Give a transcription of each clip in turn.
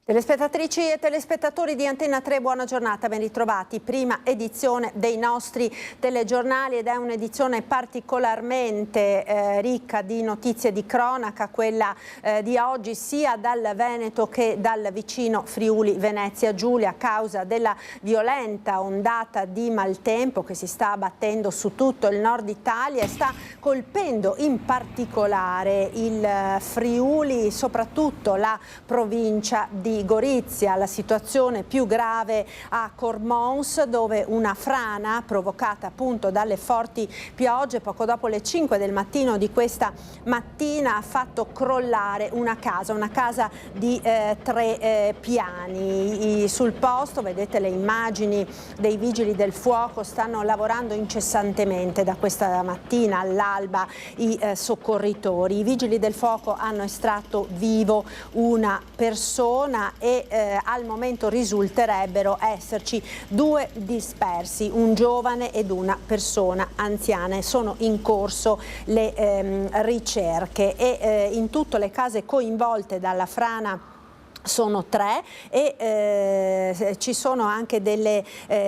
Telespettatrici e telespettatori di Antenna 3, buona giornata, ben ritrovati. Prima edizione dei nostri telegiornali ed è un'edizione particolarmente ricca di notizie di cronaca, quella di oggi, sia dal Veneto che dal vicino Friuli Venezia Giulia, a causa della violenta ondata di maltempo che si sta abbattendo su tutto il nord Italia e sta colpendo in particolare il Friuli, soprattutto la provincia di Gorizia. La situazione più grave a Cormons, dove una frana provocata appunto dalle forti piogge poco dopo le 5 del mattino di questa mattina ha fatto crollare una casa di 3 piani. Sul posto vedete le immagini dei vigili del fuoco, stanno lavorando incessantemente da questa mattina all'alba i soccorritori. I vigili del fuoco hanno estratto vivo una persona e al momento risulterebbero esserci 2 dispersi, un giovane ed una persona anziana. Sono in corso le ricerche e in tutte le case coinvolte dalla frana sono 3 e ci sono anche delle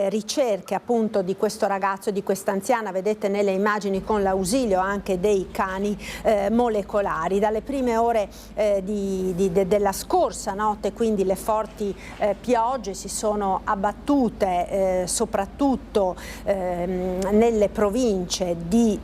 ricerche appunto di questo ragazzo e di questa anziana, vedete nelle immagini, con l'ausilio anche dei cani molecolari. Dalle prime ore della scorsa notte quindi le forti piogge si sono abbattute soprattutto nelle province di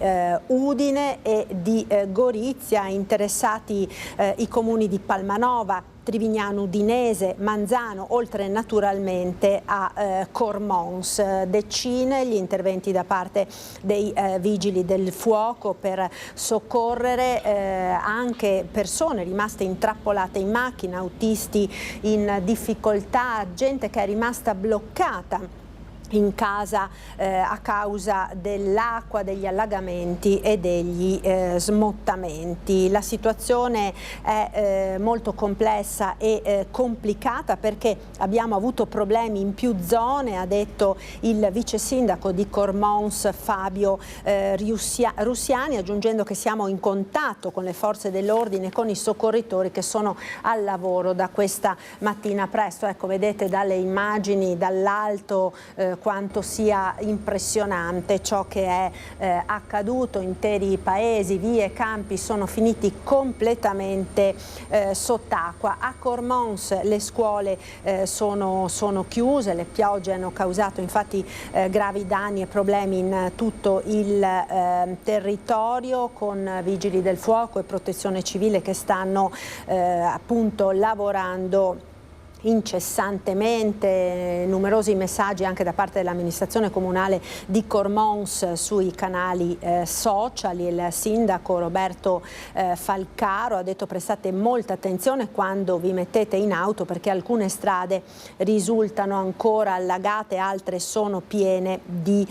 Udine e di Gorizia, interessati i comuni di Palmanova, Trivignano Udinese, Manzano, oltre naturalmente a Cormons. Decine gli interventi da parte dei vigili del fuoco per soccorrere anche persone rimaste intrappolate in macchina, autisti in difficoltà, gente che è rimasta bloccata in casa a causa dell'acqua, degli allagamenti e degli smottamenti. La situazione è molto complessa e complicata perché abbiamo avuto problemi in più zone, ha detto il vice sindaco di Cormons Fabio Russiani, aggiungendo che siamo in contatto con le forze dell'ordine, con i soccorritori che sono al lavoro da questa mattina presto. Ecco, vedete dalle immagini dall'alto quanto sia impressionante ciò che è accaduto. Interi paesi, vie e campi sono finiti completamente sott'acqua. A Cormons le scuole sono chiuse, le piogge hanno causato infatti gravi danni e problemi in tutto il territorio, con vigili del fuoco e protezione civile che stanno appunto lavorando incessantemente. Numerosi messaggi anche da parte dell'amministrazione comunale di Cormons sui canali social. Il sindaco Roberto Falcaro ha detto: prestate molta attenzione quando vi mettete in auto perché alcune strade risultano ancora allagate, altre sono piene di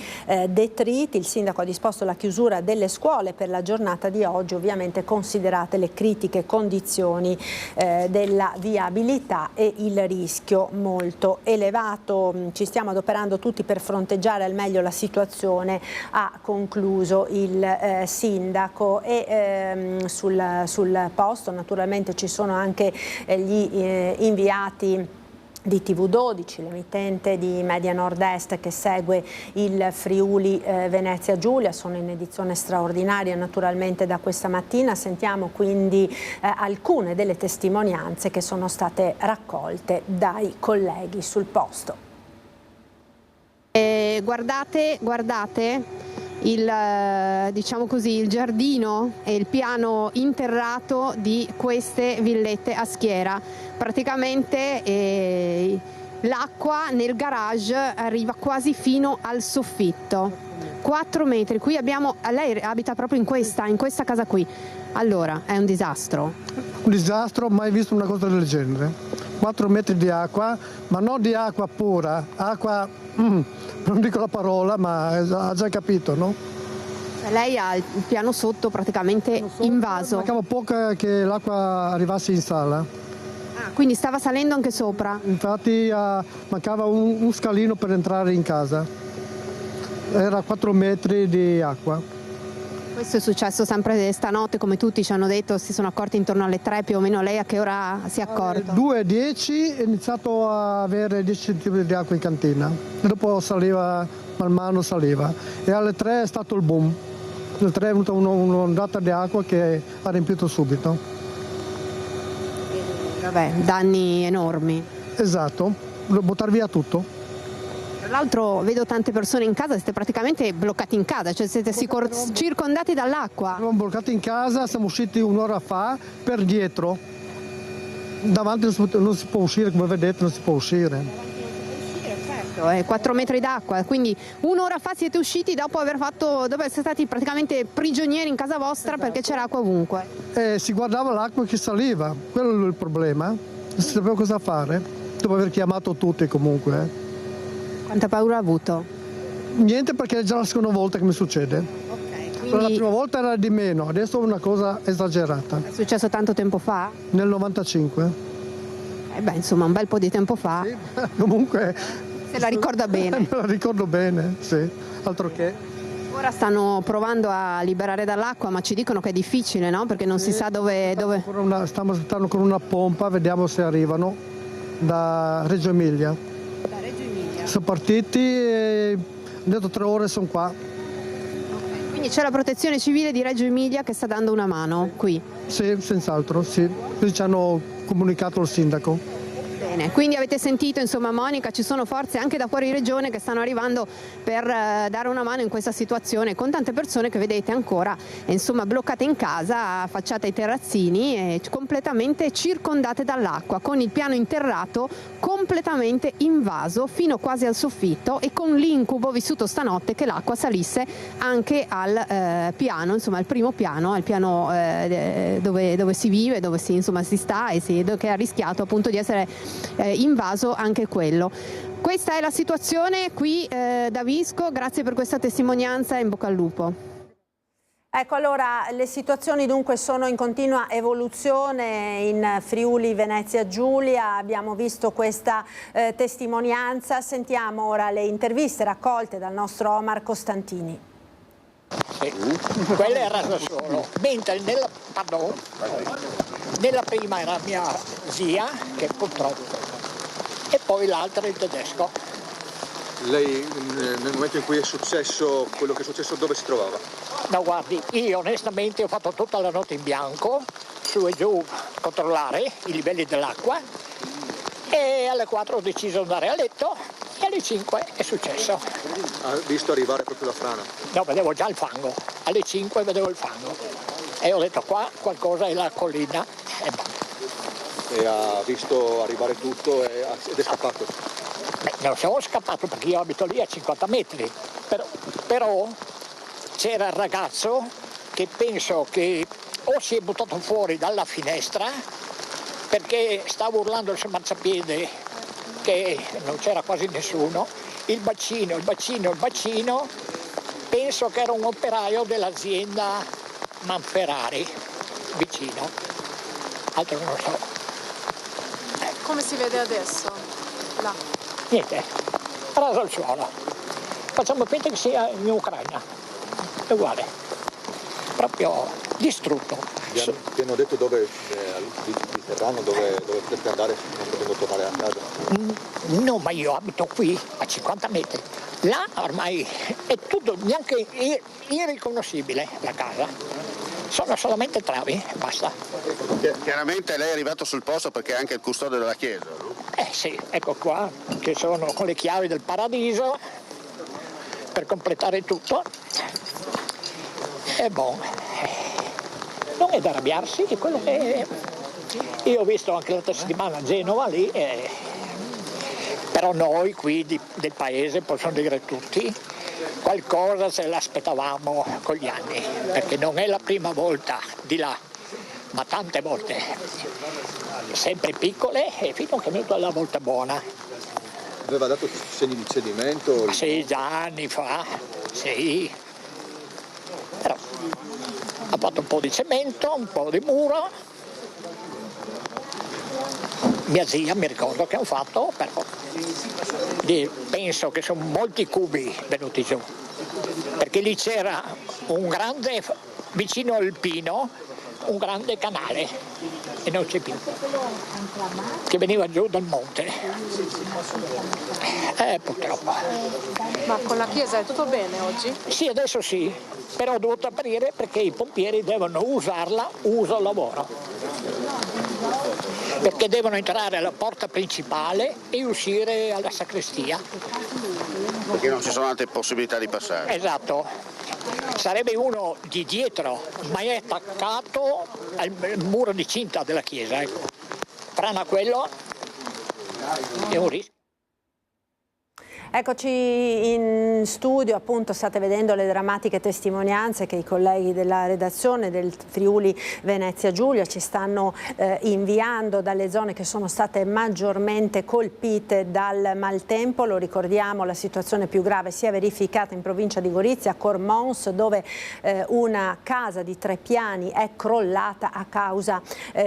detriti. Il sindaco ha disposto la chiusura delle scuole per la giornata di oggi, ovviamente considerate le critiche condizioni della viabilità e il rischio molto elevato. Ci stiamo adoperando tutti per fronteggiare al meglio la situazione, ha concluso il sindaco. E sul posto naturalmente ci sono anche gli inviati di TV12, l'emittente di Media Nord-Est che segue il Friuli Venezia Giulia. Sono in edizione straordinaria naturalmente da questa mattina. Sentiamo quindi alcune delle testimonianze che sono state raccolte dai colleghi sul posto. Guardate diciamo così, il giardino e il piano interrato di queste villette a schiera. Praticamente l'acqua nel garage arriva quasi fino al soffitto, 4 metri. Qui abbiamo, lei abita proprio in questa casa qui. Allora, è un disastro. Un disastro, mai visto una cosa del genere. 4 metri di acqua, ma non di acqua pura, acqua, non dico la parola, ma ha già capito, no? Lei ha il piano sotto praticamente invaso. Mancava poco che l'acqua arrivasse in sala. Ah, quindi stava salendo anche sopra? Infatti mancava un scalino per entrare in casa. Era 4 metri di acqua. Questo è successo sempre stanotte, come tutti ci hanno detto, si sono accorti intorno alle 3 più o meno. Lei a che ora si è accorto? 2:10 è iniziato a avere 10 cm di acqua in cantina, e dopo saliva, man mano saliva, e alle 3 è stato il boom. Alle 3 è venuta un'ondata di acqua che ha riempito subito. Vabbè, danni enormi. Esatto, buttare via tutto. Tra l'altro vedo tante persone in casa, siete praticamente bloccati in casa, cioè siete circondati dall'acqua. Siamo bloccati in casa, siamo usciti un'ora fa per dietro. Davanti non si può uscire, come vedete non si può uscire. Certo, 4 metri d'acqua, quindi un'ora fa siete usciti dopo essere stati praticamente prigionieri in casa vostra, esatto, perché c'era acqua ovunque. Si guardava l'acqua che saliva, quello è il problema. Non si sapeva cosa fare, dopo aver chiamato tutti comunque. Quanta paura ha avuto? Niente, perché è già la seconda volta che mi succede. Quindi... La prima volta era di meno, adesso è una cosa esagerata. È successo tanto tempo fa? Nel 95. Insomma un bel po' di tempo fa. Sì, comunque... Se la ricorda bene. Me la ricordo bene, sì, altro che. Ora stanno provando a liberare dall'acqua, ma ci dicono che è difficile, no? Perché non si sa dove... Stiamo aspettando con una pompa, vediamo se arrivano da Reggio Emilia. Sono partiti e dentro 3 ore sono qua. Quindi c'è la protezione civile di Reggio Emilia che sta dando una mano qui? Sì, senz'altro, sì. Così ci hanno comunicato il sindaco. Bene, quindi avete sentito, insomma, Monica, ci sono forze anche da fuori regione che stanno arrivando per dare una mano in questa situazione, con tante persone che vedete ancora, insomma, bloccate in casa, affacciate ai terrazzini e completamente circondate dall'acqua, con il piano interrato completamente invaso fino quasi al soffitto, e con l'incubo vissuto stanotte che l'acqua salisse anche al piano, insomma, al primo piano, al piano dove si vive, dove si sta e che ha rischiato appunto di essere invaso anche quello. Questa è la situazione qui da Visco, grazie per questa testimonianza e in bocca al lupo. Ecco, allora le situazioni dunque sono in continua evoluzione in Friuli Venezia Giulia, abbiamo visto questa testimonianza, sentiamo ora le interviste raccolte dal nostro Omar Costantini. Sì, quella era da solo, mentre nella prima era mia zia, che purtroppo, e poi l'altra il tedesco. Lei nel momento in cui è successo quello che è successo, dove si trovava? No, guardi, io onestamente ho fatto tutta la notte in bianco, su e giù a controllare i livelli dell'acqua, e alle 4 ho deciso di andare a letto e alle 5 è successo. Ha visto arrivare proprio la frana? No, vedevo già il fango, alle 5 vedevo il fango e ho detto qua qualcosa è la collina e basta. E ha visto arrivare tutto ed è scappato? Beh, non sono scappato perché io abito lì a 50 metri, però c'era il ragazzo che penso che o si è buttato fuori dalla finestra perché stava urlando sul marciapiede che non c'era quasi nessuno, il bacino, penso che era un operaio dell'azienda Manferrari vicino, altro non lo so. Come si vede adesso? Là. Niente, raso al suolo. Facciamo finta che sia in Ucraina, è uguale, proprio distrutto. Ti hanno detto dove di terreno, dove potete andare non potendo tornare a casa? No, ma io abito qui a 50 metri. Là ormai è tutto neanche irriconoscibile la casa. Sono solamente travi e basta. Chiaramente lei è arrivato sul posto perché è anche il custode della chiesa, no? Sì, ecco qua, che sono con le chiavi del paradiso per completare tutto. E non è da arrabbiarsi, è quello che io ho visto anche l'altra settimana a Genova lì, però noi qui del paese, possono dire tutti, qualcosa se l'aspettavamo con gli anni, perché non è la prima volta di là, ma tante volte, sempre piccole e fino a che è venuta la volta buona. Aveva dato segni di cedimento? Sì, già anni fa, sì. Però ha fatto un po' di cemento, un po' di muro. Mia zia mi ricordo che hanno fatto, però penso che sono molti cubi venuti giù, perché lì c'era un grande vicino al Pino, un grande canale e non c'è più, che veniva giù dal monte. Purtroppo. Ma con la chiesa è tutto bene oggi? Sì, adesso sì, però ho dovuto aprire perché i pompieri devono usarla uso lavoro. Perché devono entrare alla porta principale e uscire alla sacrestia. Perché non ci sono altre possibilità di passare. Esatto. Sarebbe uno di dietro, ma è attaccato al muro di cinta della chiesa. Ecco. Frana quello è un rischio. Eccoci in studio, appunto state vedendo le drammatiche testimonianze che i colleghi della redazione del Friuli Venezia Giulia ci stanno inviando dalle zone che sono state maggiormente colpite dal maltempo. Lo ricordiamo, la situazione più grave si è verificata in provincia di Gorizia, a Cormons, dove una casa di 3 piani è crollata a causa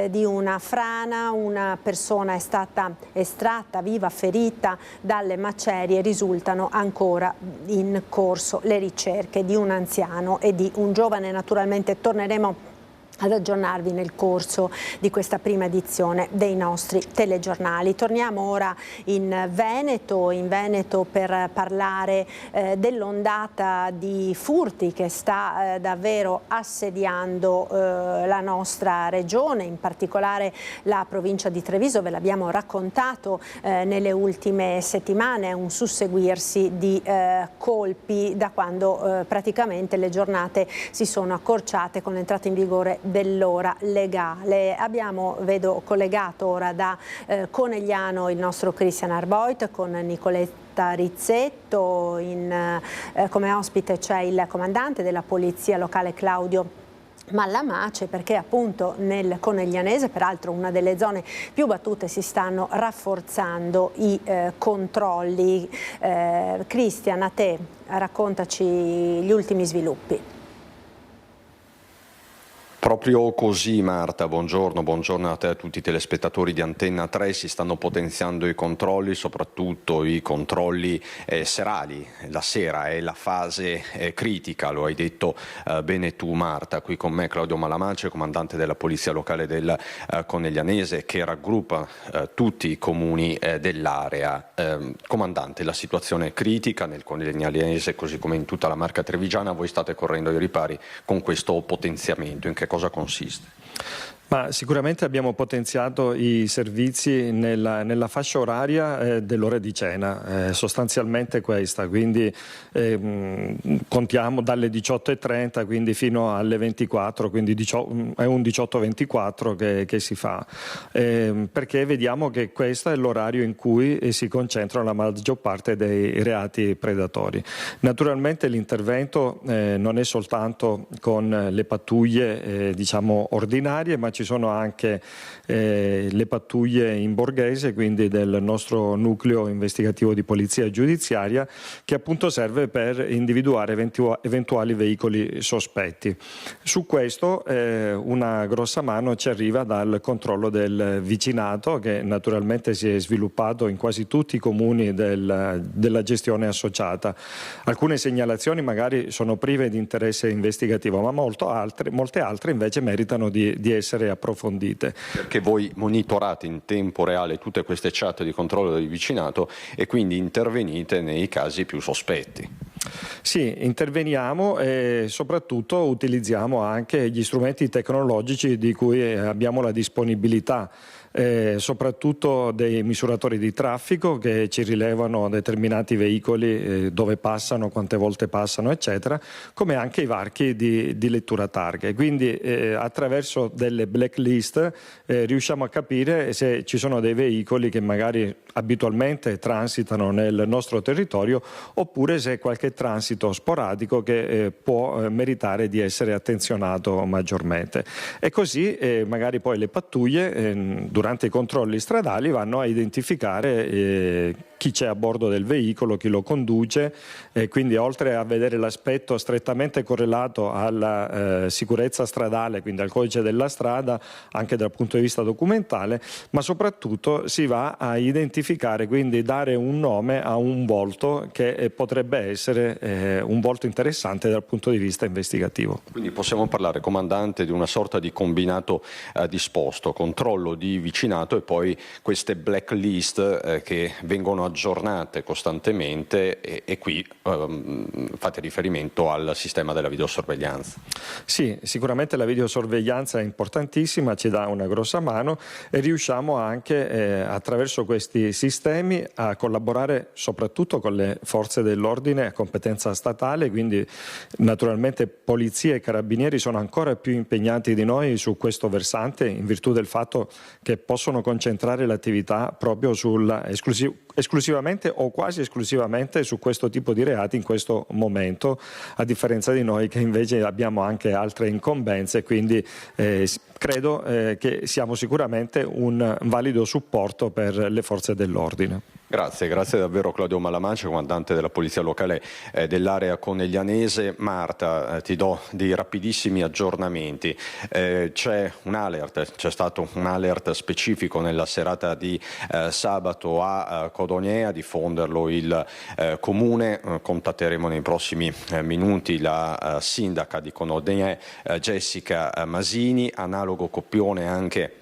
di una frana. Una persona è stata estratta viva, ferita dalle macerie. Risultano ancora in corso le ricerche di un anziano e di un giovane. Naturalmente torneremo ad aggiornarvi nel corso di questa prima edizione dei nostri telegiornali. Torniamo ora in Veneto per parlare dell'ondata di furti che sta davvero assediando la nostra regione, in particolare la provincia di Treviso. Ve l'abbiamo raccontato nelle ultime settimane, un susseguirsi di colpi da quando praticamente le giornate si sono accorciate con l'entrata in vigore dell'ora legale. Vedo collegato ora da Conegliano il nostro Christian Arboit con Nicoletta Rizzetto. Come ospite c'è il comandante della polizia locale Claudio Mallamace, perché appunto nel Coneglianese, peraltro una delle zone più battute, si stanno rafforzando i controlli. Christian, a te, raccontaci gli ultimi sviluppi. Proprio così, Marta, buongiorno a te e a tutti i telespettatori di Antenna 3. Si stanno potenziando i controlli, soprattutto i controlli serali. La sera è la fase critica, lo hai detto bene tu, Marta. Qui con me Claudio Mallamace, comandante della polizia locale del Coneglianese, che raggruppa tutti i comuni dell'area. Comandante, la situazione è critica nel Coneglianese, così come in tutta la Marca Trevigiana. Voi state correndo ai ripari con questo potenziamento. In che cosa consiste? Ma sicuramente abbiamo potenziato i servizi nella fascia oraria dell'ora di cena, sostanzialmente questa, quindi contiamo dalle 18:30 quindi fino alle 24, quindi è un 18-24 che si fa, perché vediamo che questo è l'orario in cui si concentra la maggior parte dei reati predatori. Naturalmente l'intervento non è soltanto con le pattuglie ordinarie, ma ci sono anche le pattuglie in borghese, quindi del nostro nucleo investigativo di polizia giudiziaria, che appunto serve per individuare eventuali veicoli sospetti. Su questo una grossa mano ci arriva dal controllo del vicinato, che naturalmente si è sviluppato in quasi tutti i comuni della gestione associata. Alcune segnalazioni magari sono prive di interesse investigativo, ma molte altre invece meritano di essere approfondite. Perché voi monitorate in tempo reale tutte queste chat di controllo del vicinato e quindi intervenite nei casi più sospetti. Sì, interveniamo e soprattutto utilizziamo anche gli strumenti tecnologici di cui abbiamo la disponibilità. Soprattutto dei misuratori di traffico che ci rilevano determinati veicoli, dove passano, quante volte passano, eccetera, come anche i varchi di lettura targhe. Quindi attraverso delle blacklist riusciamo a capire se ci sono dei veicoli che magari abitualmente transitano nel nostro territorio, oppure se qualche transito sporadico che può meritare di essere attenzionato maggiormente. E così magari poi le pattuglie durante i controlli stradali vanno a identificare chi c'è a bordo del veicolo, chi lo conduce, e quindi oltre a vedere l'aspetto strettamente correlato alla sicurezza stradale, quindi al codice della strada, anche dal punto di vista documentale, ma soprattutto si va a identificare, quindi dare un nome a un volto che potrebbe essere un volto interessante dal punto di vista investigativo. Quindi possiamo parlare, comandante, di una sorta di combinato disposto, controllo di vicinato e poi queste blacklist che vengono aggiornate costantemente e qui fate riferimento al sistema della videosorveglianza. Sì, sicuramente la videosorveglianza è importantissima, ci dà una grossa mano e riusciamo anche attraverso questi sistemi a collaborare soprattutto con le forze dell'ordine a competenza statale, quindi naturalmente polizia e carabinieri sono ancora più impegnati di noi su questo versante in virtù del fatto che possono concentrare l'attività proprio esclusivamente o quasi esclusivamente su questo tipo di reati in questo momento, a differenza di noi che invece abbiamo anche altre incombenze, quindi credo che siamo sicuramente un valido supporto per le forze dell'ordine. Grazie davvero Claudio Malamancia, comandante della Polizia Locale dell'area coneglianese. Marta, ti do dei rapidissimi aggiornamenti. C'è stato un alert specifico nella serata di sabato a Codogné, a diffonderlo il Comune. Contatteremo nei prossimi minuti la sindaca di Codogné, Jessica Masini. Analogo copione anche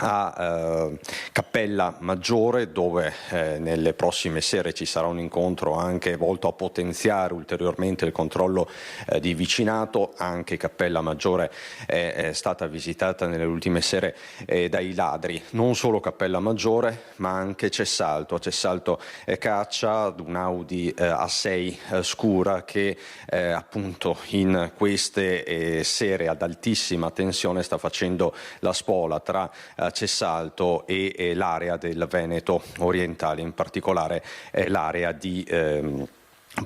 a Cappella Maggiore, dove nelle prossime sere ci sarà un incontro anche volto a potenziare ulteriormente il controllo di vicinato. Anche Cappella Maggiore è stata visitata nelle ultime sere dai ladri, non solo Cappella Maggiore ma anche Cessalto Caccia, un Audi A6 scura che appunto in queste sere ad altissima tensione sta facendo la spola tra Cessalto e l'area del Veneto orientale, in particolare l'area di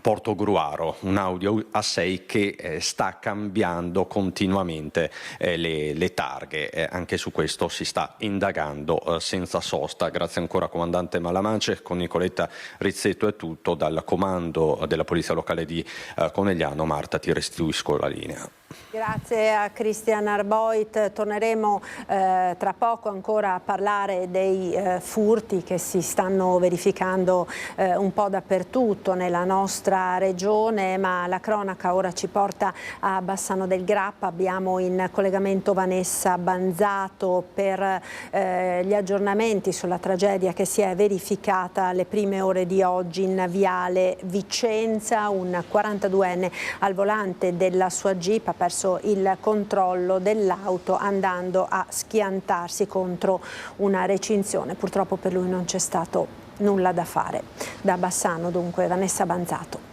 Portogruaro, un Audi A6 che sta cambiando continuamente le targhe. Anche su questo si sta indagando senza sosta. Grazie ancora comandante Malamancia. Con Nicoletta Rizzetto è tutto. Dal comando della Polizia Locale di Conegliano, Marta, ti restituisco la linea. Grazie a Christian Arboit. Torneremo tra poco ancora a parlare dei furti che si stanno verificando un po' dappertutto nella nostra regione, ma la cronaca ora ci porta a Bassano del Grappa. Abbiamo in collegamento Vanessa Banzato per gli aggiornamenti sulla tragedia che si è verificata alle prime ore di oggi in Viale Vicenza. Un 42enne al volante della sua Jeep ha perso il controllo dell'auto andando a schiantarsi contro una recinzione. Purtroppo per lui non c'è stato nulla da fare. Da Bassano dunque Vanessa Banzato.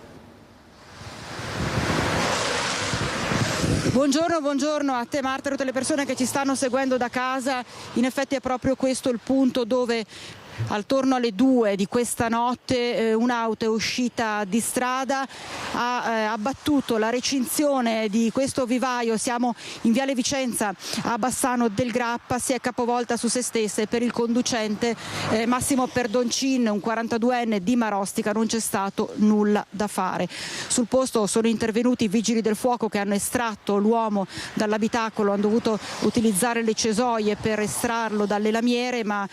Buongiorno a te Marta e a tutte le persone che ci stanno seguendo da casa. In effetti è proprio questo il punto dove attorno alle 2 di questa notte un'auto è uscita di strada, ha abbattuto la recinzione di questo vivaio. Siamo in Viale Vicenza a Bassano del Grappa, si è capovolta su se stessa e per il conducente Massimo Perdoncin, un 42enne di Marostica, non c'è stato nulla da fare. Sul posto sono intervenuti i vigili del fuoco che hanno estratto l'uomo dall'abitacolo, hanno dovuto utilizzare le cesoie per estrarlo dalle lamiere, ma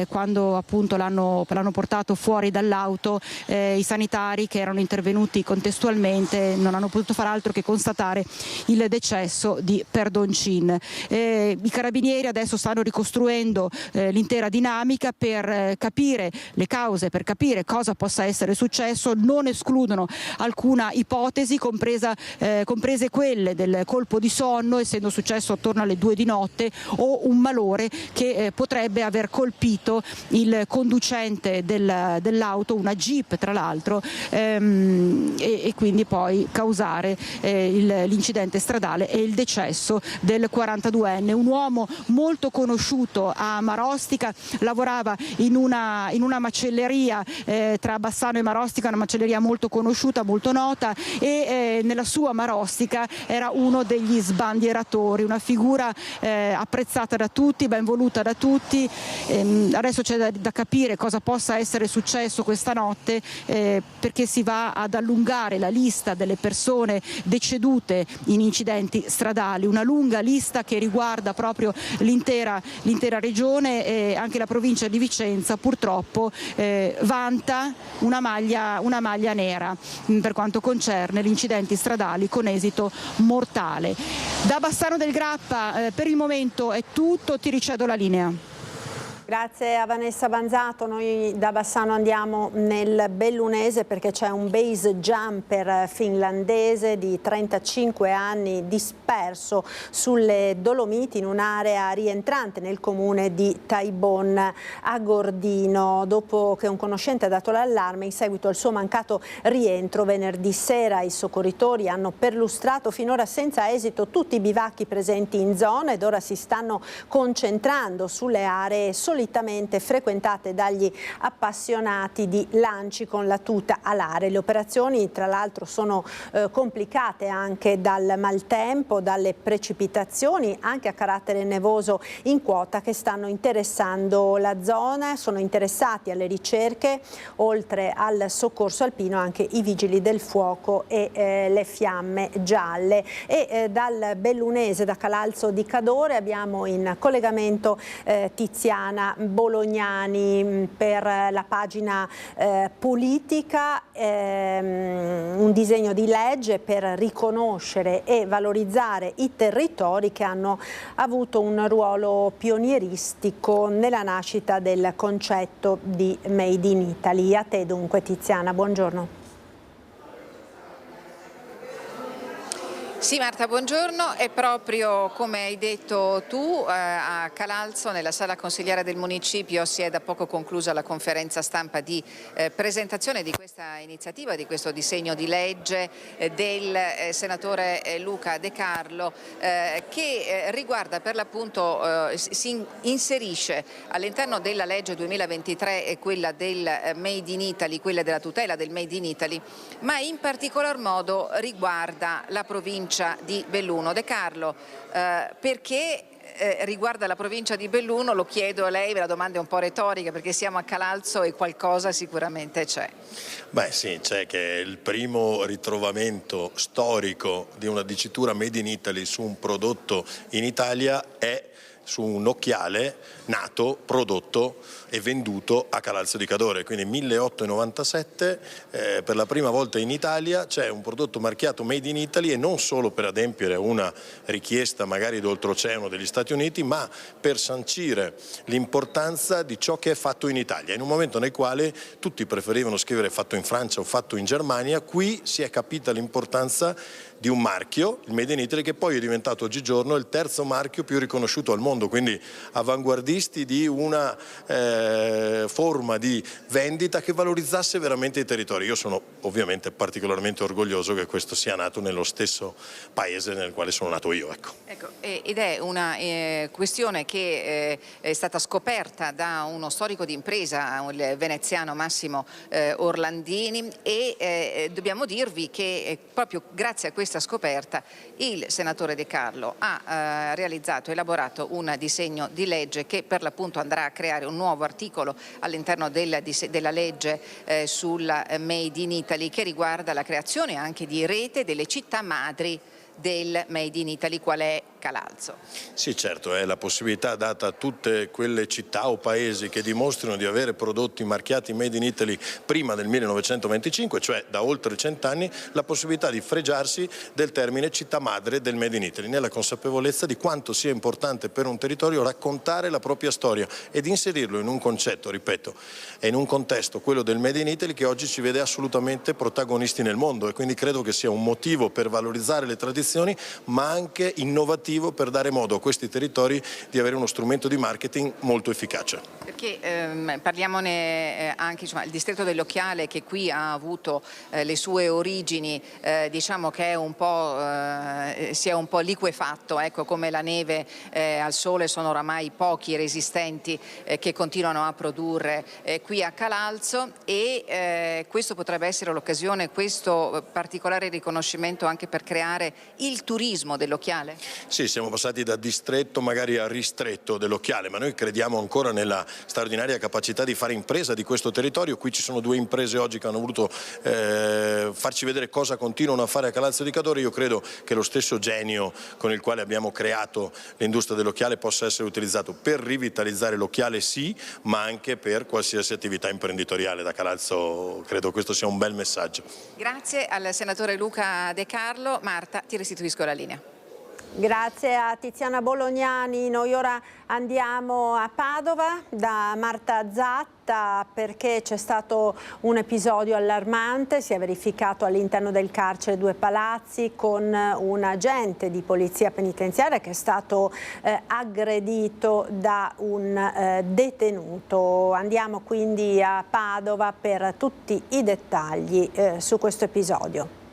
quando appunto l'hanno portato fuori dall'auto i sanitari che erano intervenuti contestualmente non hanno potuto far altro che constatare il decesso di Perdoncin. I carabinieri adesso stanno ricostruendo l'intera dinamica per capire le cause, per capire cosa possa essere successo. Non escludono alcuna ipotesi, comprese quelle del colpo di sonno, essendo successo attorno alle 2 di notte, o un malore che potrebbe aver colpito il conducente dell'auto, una Jeep tra l'altro, e quindi poi causare l'incidente stradale e il decesso del 42enne. Un uomo molto conosciuto a Marostica, lavorava in una macelleria tra Bassano e Marostica, una macelleria molto conosciuta, molto nota, e nella sua Marostica era uno degli sbandieratori, una figura apprezzata da tutti, ben voluta da tutti. Adesso c'è da capire cosa possa essere successo questa notte, perché si va ad allungare la lista delle persone decedute in incidenti stradali, una lunga lista che riguarda proprio l'intera regione, e anche la provincia di Vicenza purtroppo vanta una maglia nera per quanto concerne gli incidenti stradali con esito mortale. Da Bassano del Grappa per il momento è tutto, ti ricedo la linea. Grazie a Vanessa Banzato. Noi da Bassano andiamo nel Bellunese perché c'è un base jumper finlandese di 35 anni disperso sulle Dolomiti in un'area rientrante nel comune di Taibon a Gordino. Dopo che un conoscente ha dato l'allarme in seguito al suo mancato rientro venerdì sera, i soccorritori hanno perlustrato finora senza esito tutti i bivacchi presenti in zona ed ora si stanno concentrando sulle aree solitamente frequentate dagli appassionati di lanci con la tuta alare. Le operazioni tra l'altro sono complicate anche dal maltempo, dalle precipitazioni anche a carattere nevoso in quota che stanno interessando la zona. Sono interessati alle ricerche oltre al soccorso alpino anche i vigili del fuoco e le fiamme gialle. E dal Bellunese, da Calalzo di Cadore, abbiamo in collegamento Tiziana Bolognani per la pagina politica, un disegno di legge per riconoscere e valorizzare i territori che hanno avuto un ruolo pionieristico nella nascita del concetto di Made in Italy. A te dunque Tiziana, buongiorno. Sì Marta, buongiorno. È proprio come hai detto tu a Calalzo, nella sala consigliare del municipio, si è da poco conclusa la conferenza stampa di presentazione di questa iniziativa, di questo disegno di legge del senatore Luca De Carlo che riguarda per l'appunto, si inserisce all'interno della legge 2023 quella del Made in Italy, quella della tutela del Made in Italy, ma in particolar modo riguarda la provincia di Belluno. De Carlo, perché riguarda la provincia di Belluno? Lo chiedo a lei, la domanda è un po' retorica perché siamo a Calalzo e qualcosa sicuramente c'è. Beh sì, c'è che il primo ritrovamento storico di una dicitura Made in Italy su un prodotto in Italia è su un occhiale nato, prodotto e venduto a Calalzo di Cadore, quindi 1897 per la prima volta in Italia c'è un prodotto marchiato Made in Italy, e non solo per adempiere a una richiesta magari d'oltreoceano degli Stati Uniti, ma per sancire l'importanza di ciò che è fatto in Italia. In un momento nel quale tutti preferivano scrivere fatto in Francia o fatto in Germania, qui si è capita l'importanza di un marchio, il Made in Italy, che poi è diventato oggigiorno il terzo marchio più riconosciuto al mondo, quindi avanguardisti di una forma di vendita che valorizzasse veramente i territori. Io sono ovviamente particolarmente orgoglioso che questo sia nato nello stesso paese nel quale sono nato io. Ecco, ed è una questione che è stata scoperta da uno storico di impresa, il veneziano Massimo Orlandini, e dobbiamo dirvi che proprio grazie a questa scoperta il senatore De Carlo ha elaborato un disegno di legge che per l'appunto andrà a creare un nuovo articolo all'interno della legge sulla Made in Italy, che riguarda la creazione anche di rete delle città madri del Made in Italy, qual è Calalzo. Sì, certo, è la possibilità data a tutte quelle città o paesi che dimostrino di avere prodotti marchiati Made in Italy prima del 1925, cioè da oltre 100 anni, la possibilità di fregiarsi del termine città madre del Made in Italy, nella consapevolezza di quanto sia importante per un territorio raccontare la propria storia ed inserirlo in un concetto, ripeto, e in un contesto, quello del Made in Italy, che oggi ci vede assolutamente protagonisti nel mondo, e quindi credo che sia un motivo per valorizzare le tradizioni, ma anche innovativo per dare modo a questi territori di avere uno strumento di marketing molto efficace. Perché parliamone anche, insomma, il distretto dell'Occhiale, che qui ha avuto le sue origini, diciamo che è un po', si è un po' liquefatto, ecco, come la neve al sole. Sono oramai pochi i resistenti che continuano a produrre qui a Calalzo, e questo potrebbe essere l'occasione, questo particolare riconoscimento, anche per creare il turismo dell'Occhiale? Sì, siamo passati da distretto magari a ristretto dell'Occhiale, ma noi crediamo ancora nella straordinaria capacità di fare impresa di questo territorio. Qui ci sono 2 imprese oggi che hanno voluto farci vedere cosa continuano a fare a Calalzo di Cadore. Io credo che lo stesso genio con il quale abbiamo creato l'industria dell'Occhiale possa essere utilizzato per rivitalizzare l'Occhiale, sì, ma anche per qualsiasi attività imprenditoriale da Calalzo. Credo questo sia un bel messaggio. Grazie al senatore Luca De Carlo. Marta, ti restituisco la linea. Grazie a Tiziana Bolognani. Noi ora andiamo a Padova da Marta Zatta perché c'è stato un episodio allarmante, si è verificato all'interno del carcere Due Palazzi con un agente di polizia penitenziaria che è stato aggredito da un detenuto. Andiamo quindi a Padova per tutti i dettagli su questo episodio.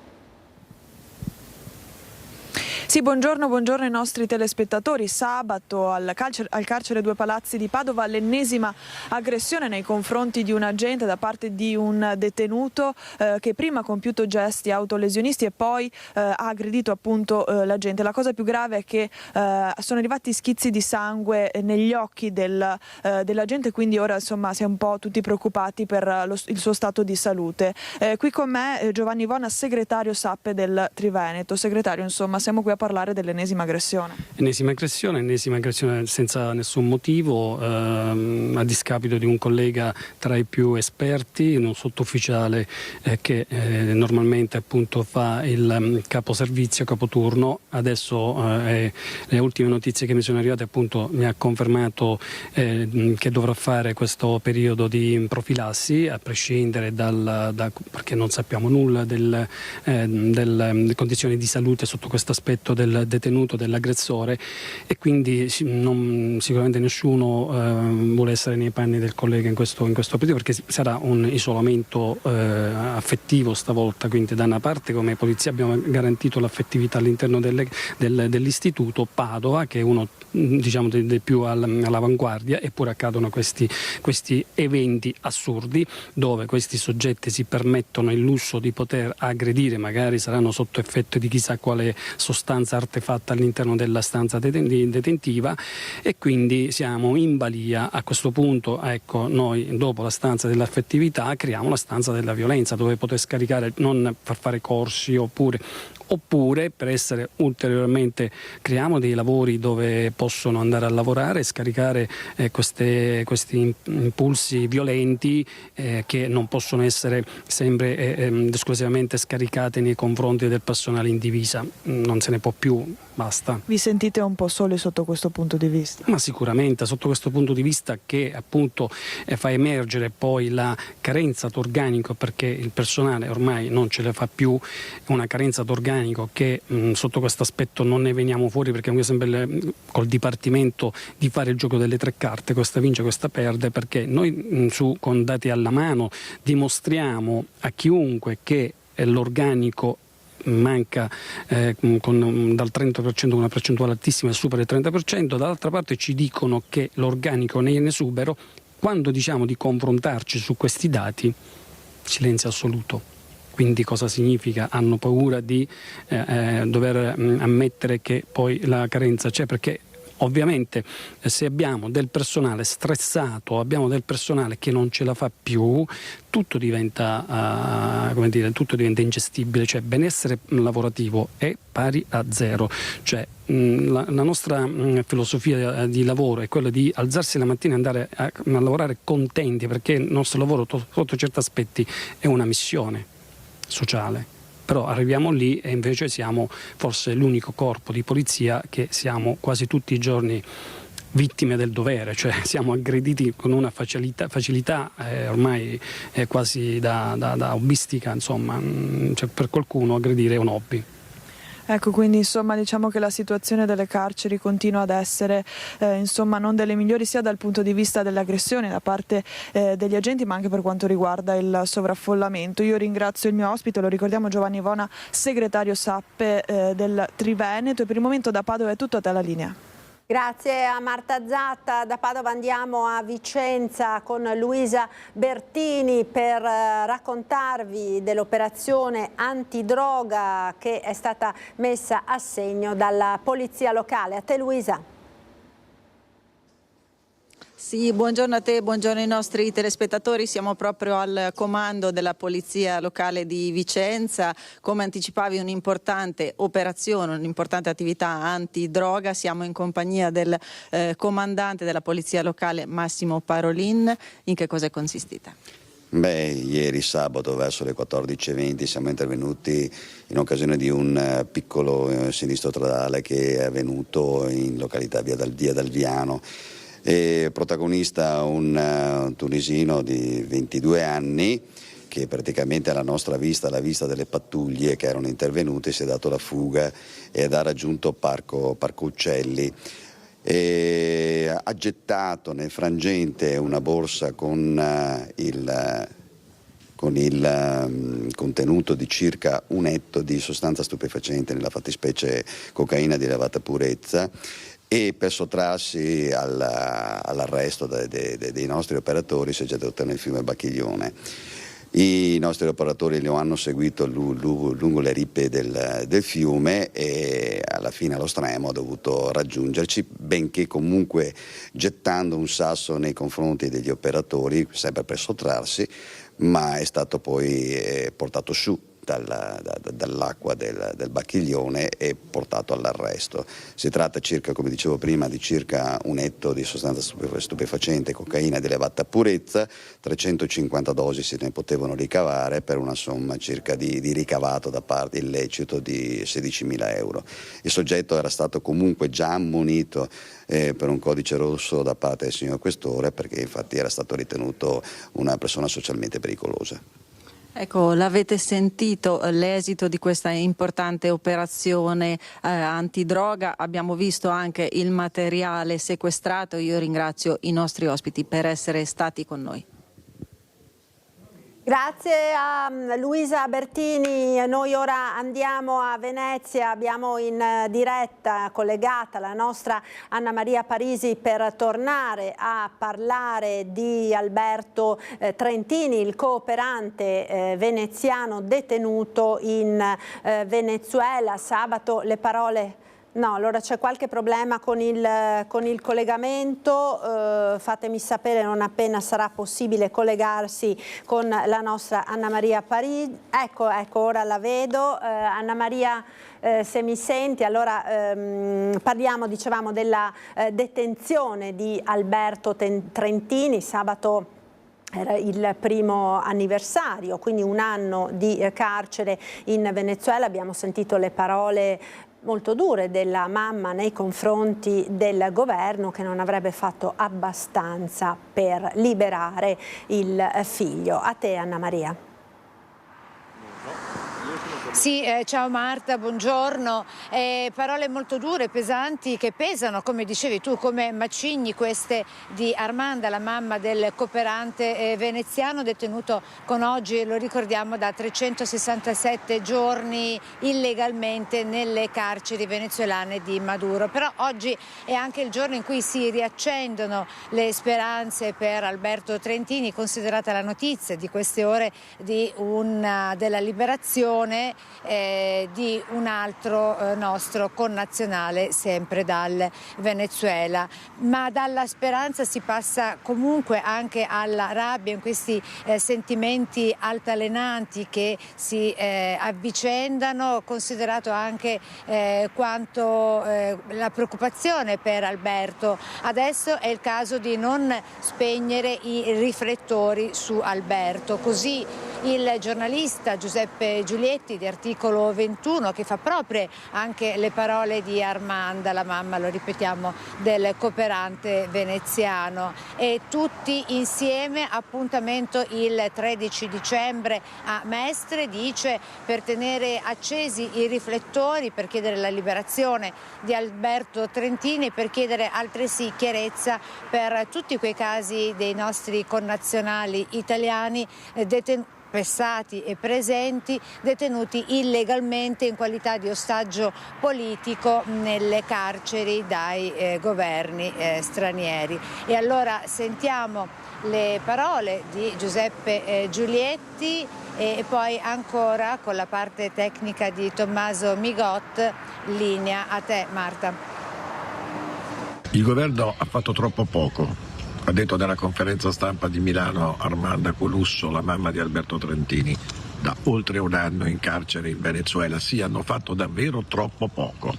Sì, buongiorno ai nostri telespettatori. Sabato al carcere Due Palazzi di Padova l'ennesima aggressione nei confronti di un agente da parte di un detenuto che prima ha compiuto gesti autolesionisti e poi ha aggredito appunto l'agente. La cosa più grave è che sono arrivati schizzi di sangue negli occhi dell'agente, quindi ora insomma si è un po' tutti preoccupati per il suo stato di salute. Qui con me Giovanni Vona, segretario SAPPE del Triveneto. Segretario, insomma, siamo qui a parlare dell'ennesima aggressione. Ennesima aggressione senza nessun motivo, a discapito di un collega tra i più esperti, un sottufficiale che normalmente appunto fa il caposervizio, capoturno. Adesso le ultime notizie che mi sono arrivate appunto mi ha confermato che dovrà fare questo periodo di profilassi, a prescindere perché non sappiamo nulla delle condizioni di salute sotto questo aspetto del detenuto, dell'aggressore, e quindi sicuramente nessuno vuole essere nei panni del collega in questo periodo, perché sarà un isolamento affettivo stavolta. Quindi da una parte come polizia abbiamo garantito l'affettività all'interno dell'istituto Padova, che è uno diciamo dei più all'avanguardia, eppure accadono questi eventi assurdi dove questi soggetti si permettono il lusso di poter aggredire, magari saranno sotto effetto di chissà quale sostanza artefatta all'interno della stanza detentiva, e quindi siamo in balia. A questo punto, ecco, noi dopo la stanza dell'affettività creiamo la stanza della violenza, dove poter scaricare, non per fare corsi oppure per essere ulteriormente, creiamo dei lavori dove possono andare a lavorare e scaricare questi impulsi violenti che non possono essere sempre esclusivamente scaricati nei confronti del personale in divisa. Non se ne può più, basta. Vi sentite un po' soli sotto questo punto di vista? Ma sicuramente sotto questo punto di vista, che appunto fa emergere poi la carenza d'organico, perché il personale ormai non ce la fa più, una carenza d'organico che sotto questo aspetto non ne veniamo fuori, perché noi sempre col dipartimento di fare il gioco delle 3 carte, questa vince, questa perde, perché noi con dati alla mano dimostriamo a chiunque che l'organico manca dal 30% una percentuale altissima e supera il 30%, dall'altra parte ci dicono che l'organico ne è in esubero. Quando diciamo di confrontarci su questi dati, silenzio assoluto. Quindi cosa significa? Hanno paura di dover ammettere che poi la carenza c'è, perché ovviamente se abbiamo del personale stressato, abbiamo del personale che non ce la fa più, tutto diventa ingestibile, cioè benessere lavorativo è pari a zero. Cioè la nostra filosofia di lavoro è quella di alzarsi la mattina e andare a lavorare contenti, perché il nostro lavoro sotto certi aspetti è una missione sociale. Però arriviamo lì e invece siamo forse l'unico corpo di polizia che siamo quasi tutti i giorni vittime del dovere, cioè siamo aggrediti con una facilità ormai quasi da hobbistica, insomma, cioè per qualcuno aggredire è un hobby. Ecco, quindi insomma diciamo che la situazione delle carceri continua ad essere non delle migliori, sia dal punto di vista dell'aggressione da parte degli agenti, ma anche per quanto riguarda il sovraffollamento. Io ringrazio il mio ospite, lo ricordiamo, Giovanni Vona, segretario SAPPE del Triveneto, e per il momento da Padova è tutto, a te la linea. Grazie a Marta Zatta. Da Padova andiamo a Vicenza con Luisa Bertini per raccontarvi dell'operazione antidroga che è stata messa a segno dalla polizia locale. A te Luisa. Sì, buongiorno a te, buongiorno ai nostri telespettatori. Siamo proprio al comando della Polizia Locale di Vicenza. Come anticipavi, un'importante operazione, un'importante attività antidroga. Siamo in compagnia del comandante della Polizia Locale Massimo Parolin. In che cosa è consistita? Ieri sabato verso le 14:20 siamo intervenuti in occasione di un piccolo sinistro stradale che è avvenuto in località Via Dalviano. E protagonista un tunisino di 22 anni che praticamente alla nostra vista, alla vista delle pattuglie che erano intervenute, si è dato la fuga ed ha raggiunto Parco Uccelli. E ha gettato nel frangente una borsa con il contenuto di circa 1 etto di sostanza stupefacente, nella fattispecie cocaina di elevata purezza, e per sottrarsi all'arresto dei nostri operatori si è gettato nel fiume Bacchiglione. I nostri operatori lo hanno seguito lungo le rippe del fiume e alla fine, allo stremo, ha dovuto raggiungerci, benché comunque gettando un sasso nei confronti degli operatori, sempre per sottrarsi, ma è stato poi portato su dall'acqua del Bacchiglione e portato all'arresto. Si tratta come dicevo prima, di circa 1 etto di sostanza stupefacente, cocaina di elevata purezza, 350 dosi se ne potevano ricavare per una somma circa di ricavato da parte illecito di 16.000 euro. Il soggetto era stato comunque già ammonito per un codice rosso da parte del signor Questore, perché infatti era stato ritenuto una persona socialmente pericolosa. Ecco, l'avete sentito l'esito di questa importante operazione antidroga, abbiamo visto anche il materiale sequestrato. Io ringrazio i nostri ospiti per essere stati con noi. Grazie a Luisa Bertini. Noi ora andiamo a Venezia, abbiamo in diretta collegata la nostra Anna Maria Parisi per tornare a parlare di Alberto Trentini, il cooperante veneziano detenuto in Venezuela. Sabato le parole... No, allora c'è qualche problema con il collegamento, fatemi sapere non appena sarà possibile collegarsi con la nostra Anna Maria Parisi. Ecco, ora la vedo. Anna Maria, se mi senti, allora parliamo, dicevamo, della detenzione di Alberto Trentini. Sabato era il primo anniversario, quindi 1 anno di carcere in Venezuela. Abbiamo sentito le parole molto dure della mamma nei confronti del governo, che non avrebbe fatto abbastanza per liberare il figlio. A te Anna Maria. Sì, ciao Marta, buongiorno. Parole molto dure, pesanti, che pesano, come dicevi tu, come macigni queste di Armanda, la mamma del cooperante veneziano detenuto con oggi, lo ricordiamo, da 367 giorni illegalmente nelle carceri venezuelane di Maduro. Però oggi è anche il giorno in cui si riaccendono le speranze per Alberto Trentini, considerata la notizia di queste ore della liberazione di un altro nostro connazionale, sempre dal Venezuela. Ma dalla speranza si passa comunque anche alla rabbia, in questi sentimenti altalenanti che si avvicendano, considerato anche quanto la preoccupazione per Alberto. Adesso è il caso di non spegnere i riflettori su Alberto. Così il giornalista Giuseppe Giulietti di Articolo 21, che fa proprie anche le parole di Armanda, la mamma, lo ripetiamo, del cooperante veneziano. E tutti insieme, appuntamento il 13 dicembre a Mestre, dice, per tenere accesi i riflettori, per chiedere la liberazione di Alberto Trentini, per chiedere altresì chiarezza per tutti quei casi dei nostri connazionali italiani arrestati e presenti, detenuti illegalmente in qualità di ostaggio politico nelle carceri dai governi stranieri. E allora sentiamo le parole di Giuseppe Giulietti e poi ancora con la parte tecnica di Tommaso Migot. Linea a te, Marta. Il governo ha fatto troppo poco, ha detto nella conferenza stampa di Milano Armanda Colusso, la mamma di Alberto Trentini, da oltre un anno in carcere in Venezuela. Sì, hanno fatto davvero troppo poco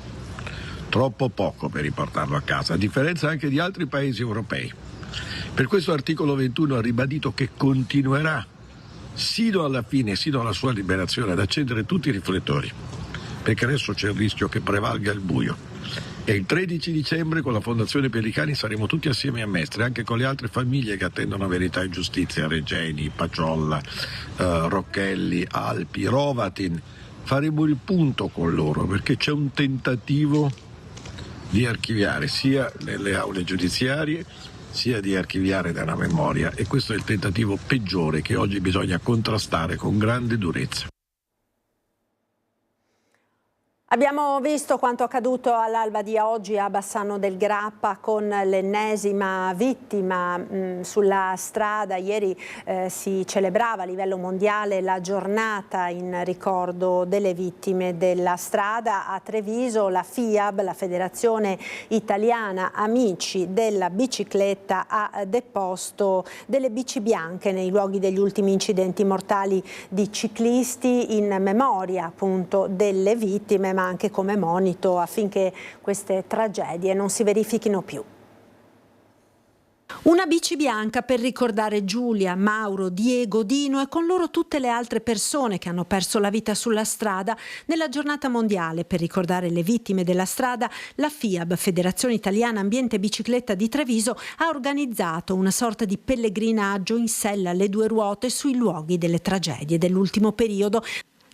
per riportarlo a casa, a differenza anche di altri paesi europei. Per questo articolo 21 ha ribadito che continuerà sino alla fine, sino alla sua liberazione, ad accendere tutti i riflettori, perché adesso c'è il rischio che prevalga il buio. E il 13 dicembre con la Fondazione Pellicani saremo tutti assieme a Mestre, anche con le altre famiglie che attendono verità e giustizia, Regeni, Paciolla, Rocchelli, Alpi, Rovatin. Faremo il punto con loro, perché c'è un tentativo di archiviare sia nelle aule giudiziarie sia di archiviare nella memoria, e questo è il tentativo peggiore che oggi bisogna contrastare con grande durezza. Abbiamo visto quanto accaduto all'alba di oggi a Bassano del Grappa con l'ennesima vittima sulla strada. Ieri si celebrava a livello mondiale la giornata in ricordo delle vittime della strada. A Treviso la FIAB, la Federazione Italiana Amici della Bicicletta, ha deposto delle bici bianche nei luoghi degli ultimi incidenti mortali di ciclisti in memoria appunto delle vittime, ma anche come monito affinché queste tragedie non si verifichino più. Una bici bianca per ricordare Giulia, Mauro, Diego, Dino e con loro tutte le altre persone che hanno perso la vita sulla strada. Nella giornata mondiale per ricordare le vittime della strada, la FIAB, Federazione Italiana Ambiente e Bicicletta di Treviso, ha organizzato una sorta di pellegrinaggio in sella alle due ruote sui luoghi delle tragedie dell'ultimo periodo,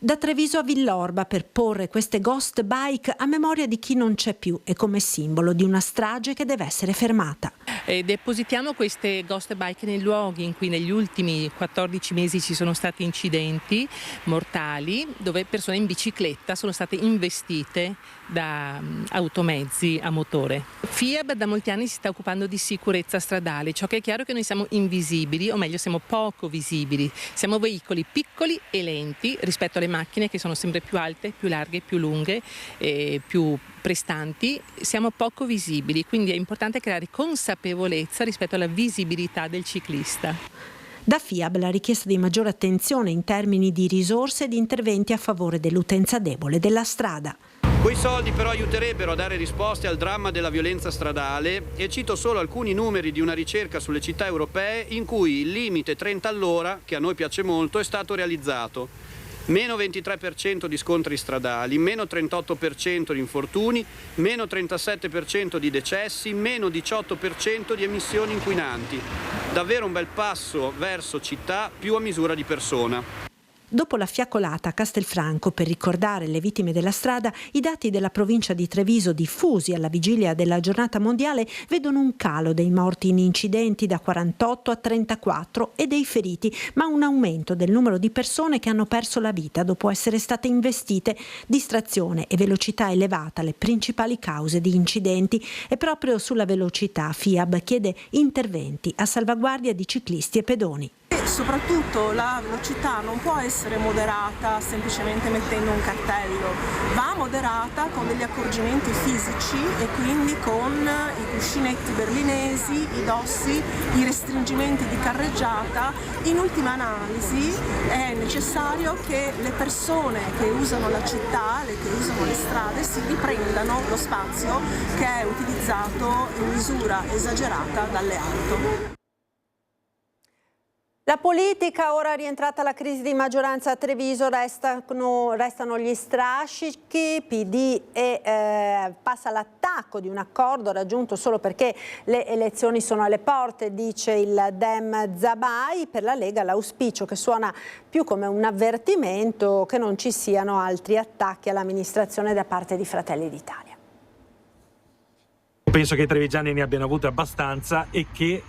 da Treviso a Villorba, per porre queste ghost bike a memoria di chi non c'è più e come simbolo di una strage che deve essere fermata. Depositiamo queste ghost bike nei luoghi in cui negli ultimi 14 mesi ci sono stati incidenti mortali dove persone in bicicletta sono state investite da automezzi a motore. FIAB da molti anni si sta occupando di sicurezza stradale. Ciò che è chiaro è che noi siamo invisibili, o meglio siamo poco visibili. Siamo veicoli piccoli e lenti rispetto alle macchine che sono sempre più alte, più larghe, più lunghe, più prestanti. Siamo poco visibili, quindi è importante creare consapevolezza rispetto alla visibilità del ciclista. Da FIAB la richiesta di maggiore attenzione in termini di risorse e di interventi a favore dell'utenza debole della strada. Quei soldi però aiuterebbero a dare risposte al dramma della violenza stradale, e cito solo alcuni numeri di una ricerca sulle città europee in cui il limite 30 all'ora, che a noi piace molto, è stato realizzato. Meno 23% di scontri stradali, meno 38% di infortuni, meno 37% di decessi, meno 18% di emissioni inquinanti. Davvero un bel passo verso città più a misura di persona. Dopo la fiaccolata a Castelfranco per ricordare le vittime della strada, i dati della provincia di Treviso diffusi alla vigilia della giornata mondiale vedono un calo dei morti in incidenti da 48 a 34 e dei feriti, ma un aumento del numero di persone che hanno perso la vita dopo essere state investite. Distrazione e velocità elevata le principali cause di incidenti, e proprio sulla velocità FIAB chiede interventi a salvaguardia di ciclisti e pedoni. Soprattutto la velocità non può essere moderata semplicemente mettendo un cartello, va moderata con degli accorgimenti fisici e quindi con i cuscinetti berlinesi, i dossi, i restringimenti di carreggiata. In ultima analisi è necessario che le persone che usano la città, che usano le strade, si riprendano lo spazio che è utilizzato in misura esagerata dalle auto. La politica, ora rientrata la crisi di maggioranza a Treviso, restano gli strascichi, PD passa all'attacco di un accordo raggiunto solo perché le elezioni sono alle porte, dice il Dem Zabai. Per la Lega l'auspicio, che suona più come un avvertimento, che non ci siano altri attacchi all'amministrazione da parte di Fratelli d'Italia. Penso che i trevigiani ne abbiano avute abbastanza e che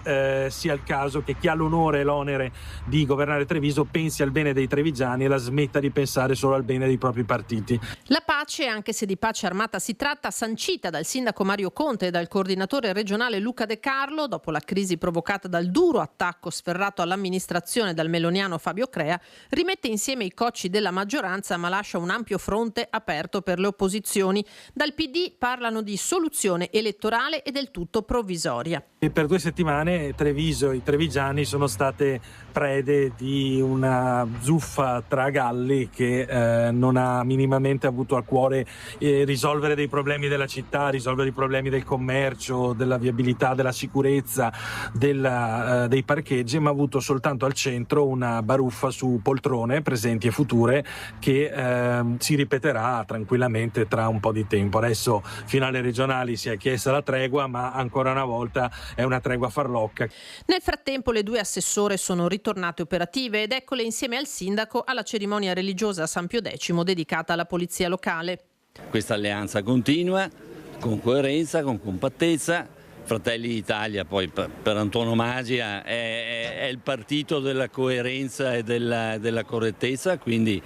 sia il caso che chi ha l'onore e l'onere di governare Treviso pensi al bene dei trevigiani e la smetta di pensare solo al bene dei propri partiti. La pace, anche se di pace armata si tratta, sancita dal sindaco Mario Conte e dal coordinatore regionale Luca De Carlo, dopo la crisi provocata dal duro attacco sferrato all'amministrazione dal meloniano Fabio Crea, rimette insieme i cocci della maggioranza ma lascia un ampio fronte aperto per le opposizioni. Dal PD parlano di soluzione elettorale e del tutto provvisoria. E per 2 settimane Treviso e i trevigiani sono state prede di una zuffa tra galli che non ha minimamente avuto a cuore risolvere dei problemi della città, risolvere i problemi del commercio, della viabilità, della sicurezza, dei parcheggi, ma ha avuto soltanto al centro una baruffa su poltrone presenti e future che si ripeterà tranquillamente tra un po' di tempo. Adesso fino alle regionali si è chiesta la tregua, ma ancora una volta è una tregua farlocca. Nel frattempo le 2 assessore sono ritornate operative ed eccole insieme al sindaco alla cerimonia religiosa a San Pio X dedicata alla polizia locale. Questa alleanza continua con coerenza, con compattezza. Fratelli d'Italia poi per antonomasia è il partito della coerenza e della correttezza, quindi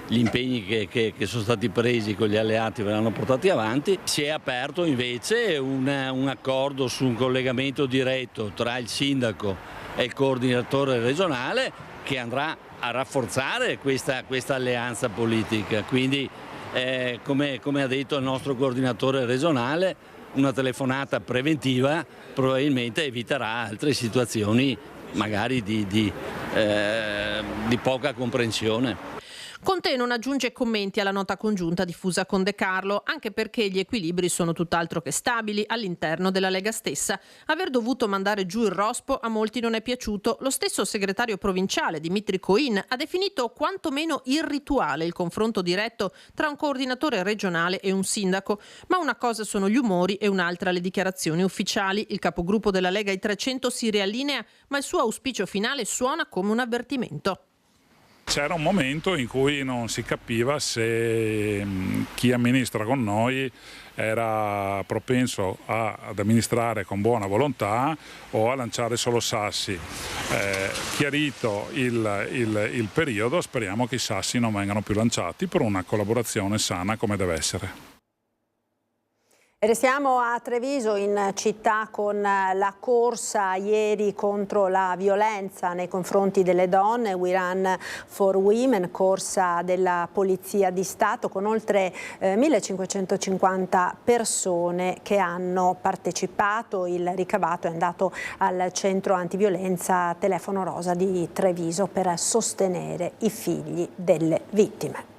gli impegni che sono stati presi con gli alleati verranno portati avanti. Si è aperto invece un accordo su un collegamento diretto tra il sindaco e il coordinatore regionale che andrà a rafforzare questa alleanza politica. Quindi come ha detto il nostro coordinatore regionale, una telefonata preventiva probabilmente eviterà altre situazioni magari di poca comprensione. Conte non aggiunge commenti alla nota congiunta diffusa con De Carlo, anche perché gli equilibri sono tutt'altro che stabili all'interno della Lega stessa. Aver dovuto mandare giù il rospo a molti non è piaciuto. Lo stesso segretario provinciale Dimitri Coin ha definito quantomeno irrituale il confronto diretto tra un coordinatore regionale e un sindaco. Ma una cosa sono gli umori e un'altra le dichiarazioni ufficiali. Il capogruppo della Lega ai 300 si riallinea, ma il suo auspicio finale suona come un avvertimento. C'era un momento in cui non si capiva se chi amministra con noi era propenso ad amministrare con buona volontà o a lanciare solo sassi. Chiarito il periodo, speriamo che i sassi non vengano più lanciati per una collaborazione sana come deve essere. Restiamo a Treviso, in città, con la corsa ieri contro la violenza nei confronti delle donne, We Run for Women, corsa della Polizia di Stato con oltre 1550 persone che hanno partecipato. Il ricavato è andato al centro antiviolenza Telefono Rosa di Treviso per sostenere i figli delle vittime.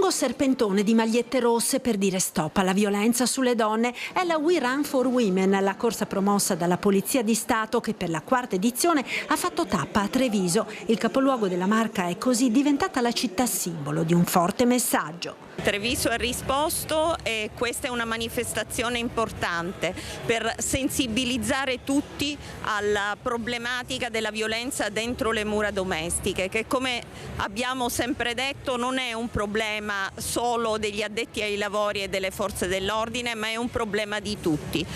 Serpentone di magliette rosse per dire stop alla violenza sulle donne è la We Run for Women, la corsa promossa dalla Polizia di Stato che per la 4ª edizione ha fatto tappa a Treviso. Il capoluogo della Marca è così diventata la città simbolo di un forte messaggio. Treviso ha risposto e questa è una manifestazione importante per sensibilizzare tutti alla problematica della violenza dentro le mura domestiche, che come abbiamo sempre detto non è un problema solo degli addetti ai lavori e delle forze dell'ordine, ma è un problema di tutti.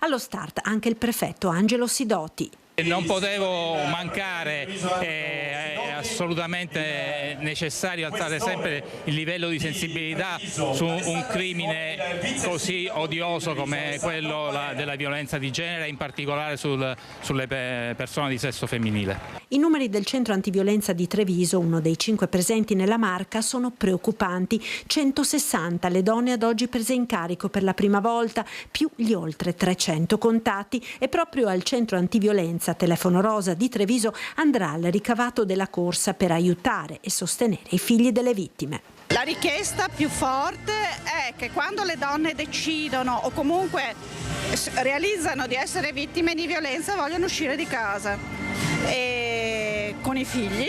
Allo start anche il prefetto Angelo Sidoti. Non potevo mancare, è assolutamente necessario alzare sempre il livello di sensibilità su un crimine così odioso come quello della violenza di genere, in particolare sulle persone di sesso femminile. I numeri del centro antiviolenza di Treviso, uno dei 5 presenti nella Marca, sono preoccupanti. 160 le donne ad oggi prese in carico per la prima volta, più gli oltre 300 contatti, e proprio al centro antiviolenza Telefono Rosa di Treviso andrà il ricavato della corsa per aiutare e sostenere i figli delle vittime. La richiesta più forte è che quando le donne decidono o comunque realizzano di essere vittime di violenza vogliono uscire di casa e con i figli,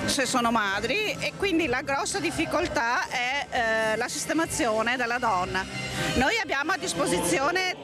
se sono madri, e quindi la grossa difficoltà è la sistemazione della donna. Noi abbiamo a disposizione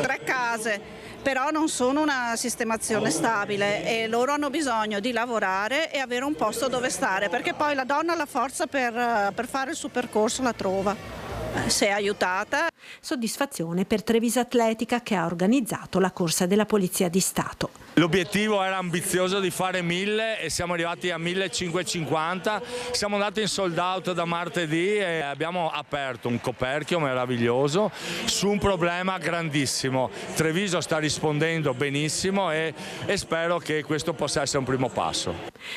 3 case. però non sono una sistemazione stabile e loro hanno bisogno di lavorare e avere un posto dove stare, perché poi la donna la forza per fare il suo percorso la trova. Se è aiutata. Soddisfazione per Treviso Atletica, che ha organizzato la corsa della Polizia di Stato. L'obiettivo era ambizioso di fare 1000 e siamo arrivati a 1550. Siamo andati in sold out da martedì e abbiamo aperto un coperchio meraviglioso su un problema grandissimo. Treviso sta rispondendo benissimo e spero che questo possa essere un primo passo.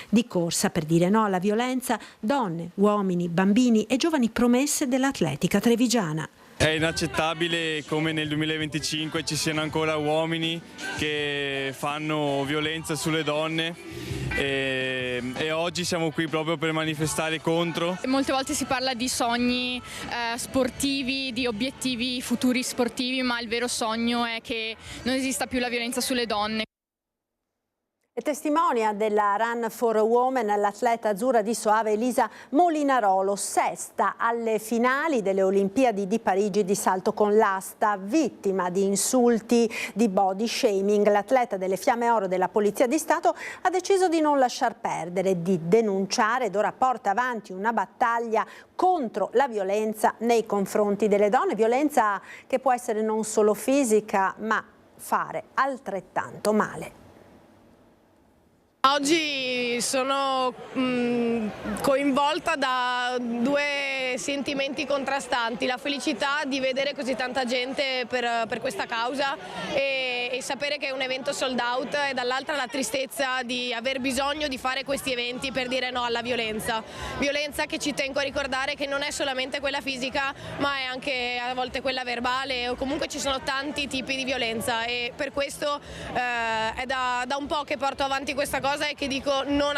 Di corsa per dire no alla violenza, donne, uomini, bambini e giovani promesse dell'atletica trevigiana. È inaccettabile come nel 2025 ci siano ancora uomini che fanno violenza sulle donne e oggi siamo qui proprio per manifestare contro. Molte volte si parla di sogni sportivi, di obiettivi futuri sportivi, ma il vero sogno è che non esista più la violenza sulle donne. E testimonia della Run for Women l'atleta azzurra di Soave Elisa Molinarolo, sesta alle finali delle Olimpiadi di Parigi di salto con l'asta, vittima di insulti di body shaming. L'atleta delle Fiamme Oro della Polizia di Stato ha deciso di non lasciar perdere, di denunciare ed ora porta avanti una battaglia contro la violenza nei confronti delle donne, violenza che può essere non solo fisica ma fare altrettanto male. Oggi sono coinvolta da due sentimenti contrastanti, la felicità di vedere così tanta gente per questa causa e sapere che è un evento sold out, e dall'altra la tristezza di aver bisogno di fare questi eventi per dire no alla violenza. Violenza che ci tengo a ricordare che non è solamente quella fisica, ma è anche a volte quella verbale, o comunque ci sono tanti tipi di violenza, e per questo è da un po' che porto avanti questa cosa e che dico non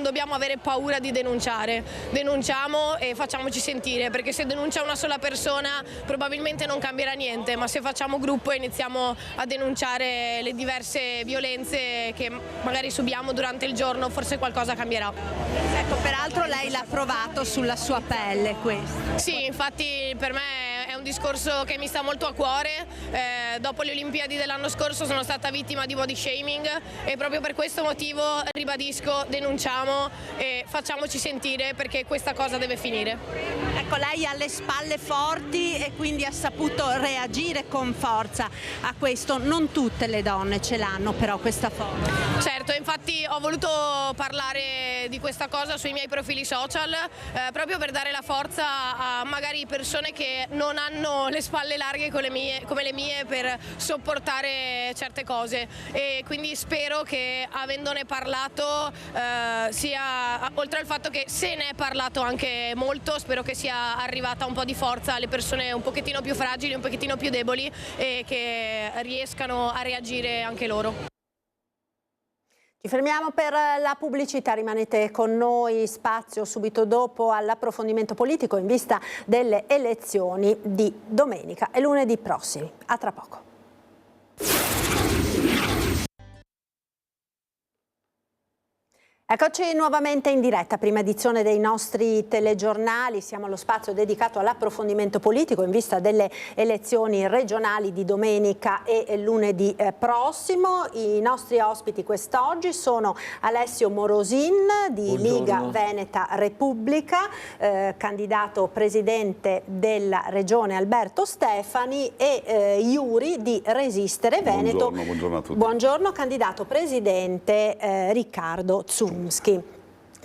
dobbiamo avere paura di denunciare. Denunciamo e facciamoci sentire, perché se denuncia una sola persona probabilmente non cambierà niente, ma se facciamo gruppo e iniziamo a denunciare le diverse violenze che magari subiamo durante il giorno, forse qualcosa cambierà. Ecco, peraltro lei l'ha provato sulla sua pelle questo. Sì, infatti per me è un discorso che mi sta molto a cuore. Dopo le Olimpiadi dell'anno scorso sono stata vittima di body shaming e proprio per questo motivo ribadisco, denunciamo e facciamoci sentire, perché questa cosa deve finire. Ecco, lei ha le spalle forti e quindi ha saputo reagire con forza a questo. Non tutte le donne ce l'hanno però questa forza. Certo, infatti ho voluto parlare di questa cosa sui miei profili social proprio per dare la forza a magari persone che non hanno le spalle larghe come le mie per sopportare certe cose, e quindi spero che avendone parlato sia, oltre al fatto che se ne è parlato anche molto, spero che sia arrivata un po' di forza alle persone un pochettino più fragili, un pochettino più deboli, e che riescano a reagire anche loro. Ci fermiamo per la pubblicità, rimanete con noi, spazio subito dopo all'approfondimento politico in vista delle elezioni di domenica e lunedì prossimi. A tra poco. Eccoci nuovamente in diretta, prima edizione dei nostri telegiornali. Siamo allo spazio dedicato all'approfondimento politico in vista delle elezioni regionali di domenica e lunedì prossimo. I nostri ospiti quest'oggi sono Alessio Morosin di Buongiorno. Liga Veneta Repubblica, candidato presidente della regione Alberto Stefani, e Iuri di Resistere Veneto. Buongiorno a tutti. Buongiorno, candidato presidente Riccardo Zumschi.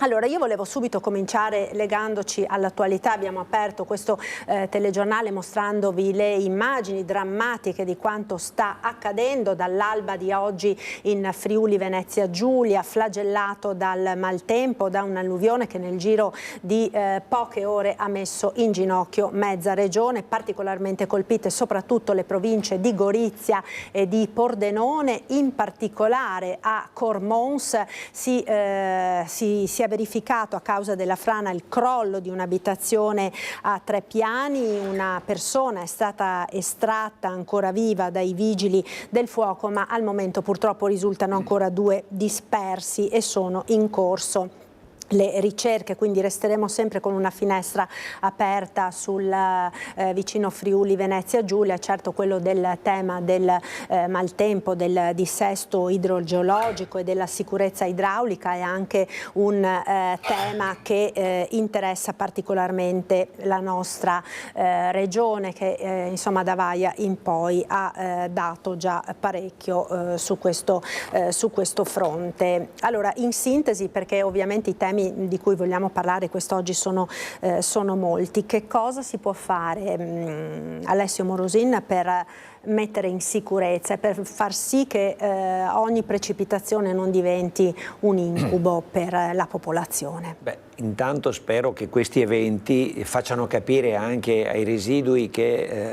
Allora, io volevo subito cominciare legandoci all'attualità. Abbiamo aperto questo telegiornale mostrandovi le immagini drammatiche di quanto sta accadendo dall'alba di oggi in Friuli Venezia Giulia, flagellato dal maltempo, da un'alluvione che nel giro di poche ore ha messo in ginocchio mezza regione, particolarmente colpite soprattutto le province di Gorizia e di Pordenone. In particolare a Cormons si è verificato a causa della frana il crollo di un'abitazione a 3 piani, una persona è stata estratta ancora viva dai vigili del fuoco, ma al momento purtroppo risultano ancora 2 dispersi e sono in corso le ricerche, quindi resteremo sempre con una finestra aperta sul vicino Friuli Venezia Giulia. Certo, quello del tema del maltempo, del dissesto idrogeologico e della sicurezza idraulica è anche un tema che interessa particolarmente la nostra regione, che insomma da Vaia in poi ha dato già parecchio su questo fronte. Allora, in sintesi, perché ovviamente i temi di cui vogliamo parlare quest'oggi sono molti, che cosa si può fare, Alessio Morosin, per mettere in sicurezza e per far sì che ogni precipitazione non diventi un incubo per la popolazione? Beh, intanto spero che questi eventi facciano capire anche ai residui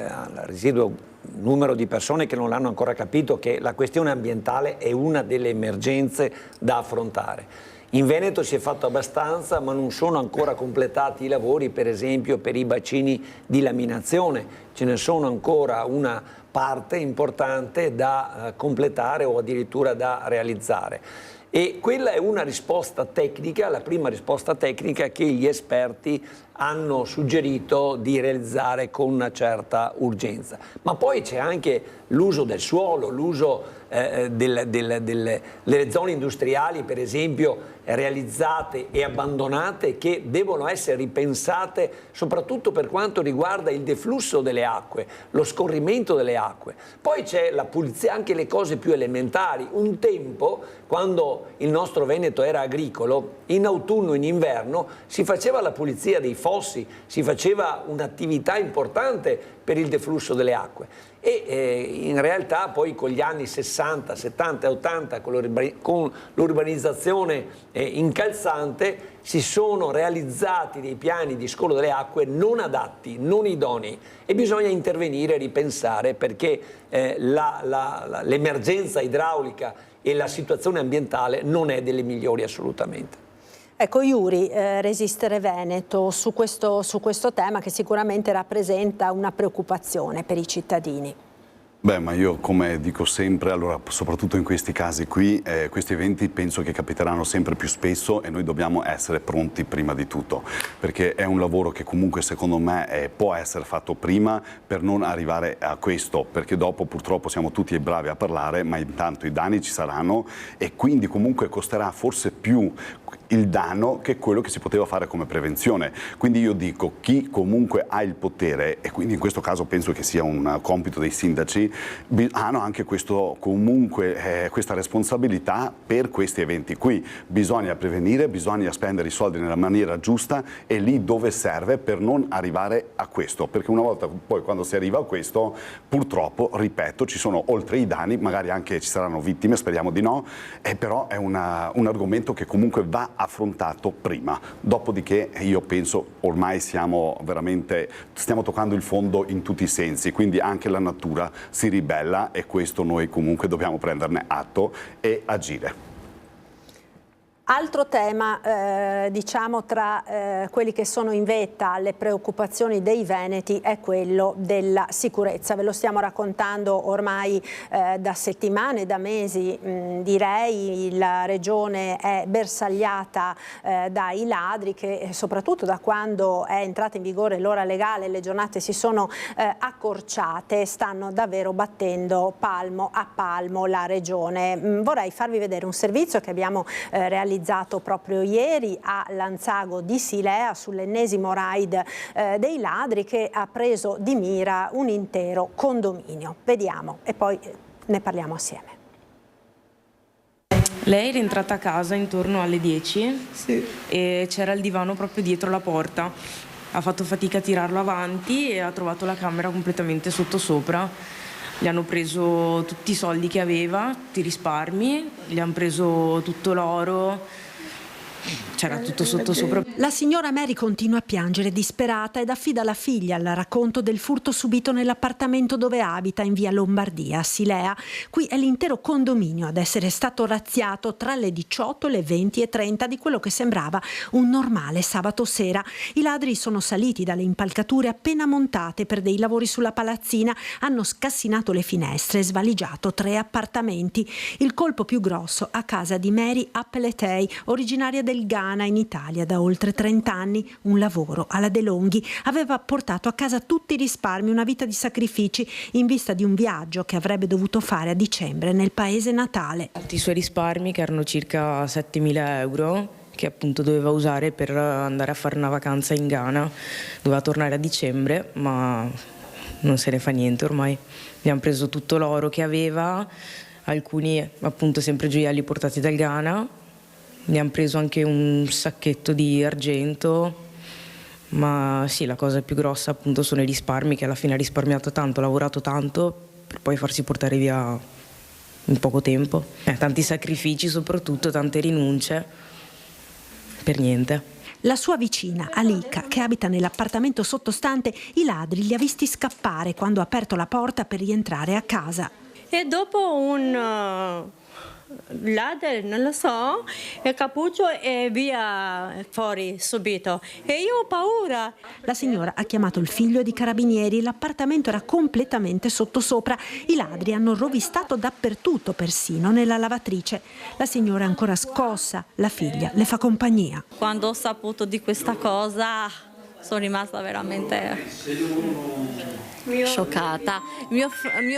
al residuo numero di persone che non l'hanno ancora capito, che la questione ambientale è una delle emergenze da affrontare. In Veneto si è fatto abbastanza, ma non sono ancora completati i lavori, per esempio per i bacini di laminazione. Ce ne sono ancora una parte importante da completare o addirittura da realizzare. E quella è una risposta tecnica, la prima risposta tecnica che gli esperti hanno suggerito di realizzare con una certa urgenza. Ma poi c'è anche l'uso del suolo, l'uso delle zone industriali, per esempio, realizzate e abbandonate, che devono essere ripensate soprattutto per quanto riguarda il deflusso delle acque, lo scorrimento delle acque. Poi c'è la pulizia, anche le cose più elementari. Un tempo, quando il nostro Veneto era agricolo, in autunno e in inverno si faceva la pulizia dei fossi, si faceva un'attività importante per il deflusso delle acque. E in realtà poi con gli anni 60, 70 e 80, con l'urbanizzazione incalzante, si sono realizzati dei piani di scolo delle acque non adatti, non idonei, e bisogna intervenire e ripensare, perché l'emergenza idraulica e la situazione ambientale non è delle migliori assolutamente. Ecco, Iuri, Resistere Veneto, su questo tema che sicuramente rappresenta una preoccupazione per i cittadini. Beh, ma io, come dico sempre, allora, soprattutto in questi casi qui, questi eventi penso che capiteranno sempre più spesso e noi dobbiamo essere pronti prima di tutto, perché è un lavoro che comunque secondo me può essere fatto prima per non arrivare a questo, perché dopo purtroppo siamo tutti bravi a parlare, ma intanto i danni ci saranno e quindi comunque costerà forse più il danno che quello che si poteva fare come prevenzione. Quindi io dico, chi comunque ha il potere, e quindi in questo caso penso che sia un compito dei sindaci, hanno anche questa responsabilità per questi eventi qui. Bisogna prevenire, bisogna spendere i soldi nella maniera giusta e lì dove serve, per non arrivare a questo, perché una volta poi quando si arriva a questo, purtroppo, ripeto, ci sono oltre i danni, magari anche ci saranno vittime, speriamo di no, però è un argomento che comunque va affrontato prima. Dopodiché io penso ormai stiamo toccando il fondo in tutti i sensi, quindi anche la natura si ribella e questo noi comunque dobbiamo prenderne atto e agire. Altro tema, diciamo, tra quelli che sono in vetta alle preoccupazioni dei veneti è quello della sicurezza. Ve lo stiamo raccontando ormai da settimane, da mesi, direi. La regione è bersagliata dai ladri che, soprattutto da quando è entrata in vigore l'ora legale, le giornate si sono accorciate, stanno davvero battendo palmo a palmo la regione. Vorrei farvi vedere un servizio che abbiamo realizzato proprio ieri a Lanzago di Silea sull'ennesimo raid dei ladri che ha preso di mira un intero condominio. Vediamo e poi ne parliamo assieme. Lei è rientrata a casa intorno alle 10 e c'era il divano proprio dietro la porta. Ha fatto fatica a tirarlo avanti e ha trovato la camera completamente sottosopra. Gli hanno preso tutti i soldi che aveva, tutti i risparmi, gli hanno preso tutto l'oro, c'era tutto sottosopra. La signora Mary continua a piangere disperata ed affida la figlia al racconto del furto subito nell'appartamento dove abita in via Lombardia a Silea. Qui è l'intero condominio ad essere stato razziato tra le 18, le 20 e 30 di quello che sembrava un normale sabato sera. I ladri sono saliti dalle impalcature appena montate per dei lavori sulla palazzina, hanno scassinato le finestre e svaligiato 3 appartamenti. Il colpo più grosso a casa di Mary Appletei, originaria del Ghana, Ghana in Italia da oltre 30 anni. Un lavoro alla De Longhi aveva portato a casa tutti i risparmi, una vita di sacrifici in vista di un viaggio che avrebbe dovuto fare a dicembre nel paese natale. I suoi risparmi, che erano circa 7.000 euro, che appunto doveva usare per andare a fare una vacanza in Ghana. Doveva tornare a dicembre, ma non se ne fa niente ormai. Abbiamo preso tutto l'oro che aveva, alcuni appunto sempre gioielli portati dal Ghana, abbiamo preso anche un sacchetto di argento, ma sì, la cosa più grossa appunto sono i risparmi, che alla fine ha risparmiato tanto, ha lavorato tanto per poi farsi portare via in poco tempo. Tanti sacrifici, soprattutto tante rinunce, per niente. La sua vicina, Alika, che abita nell'appartamento sottostante, i ladri li ha visti scappare quando ha aperto la porta per rientrare a casa. E dopo un ladro, non lo so, il cappuccio è via fuori subito e io ho paura. La signora ha chiamato il figlio di carabinieri, l'appartamento era completamente sottosopra, i ladri hanno rovistato dappertutto, persino nella lavatrice. La signora è ancora scossa, la figlia le fa compagnia. Quando ho saputo di questa cosa sono rimasta veramente scioccata. Mio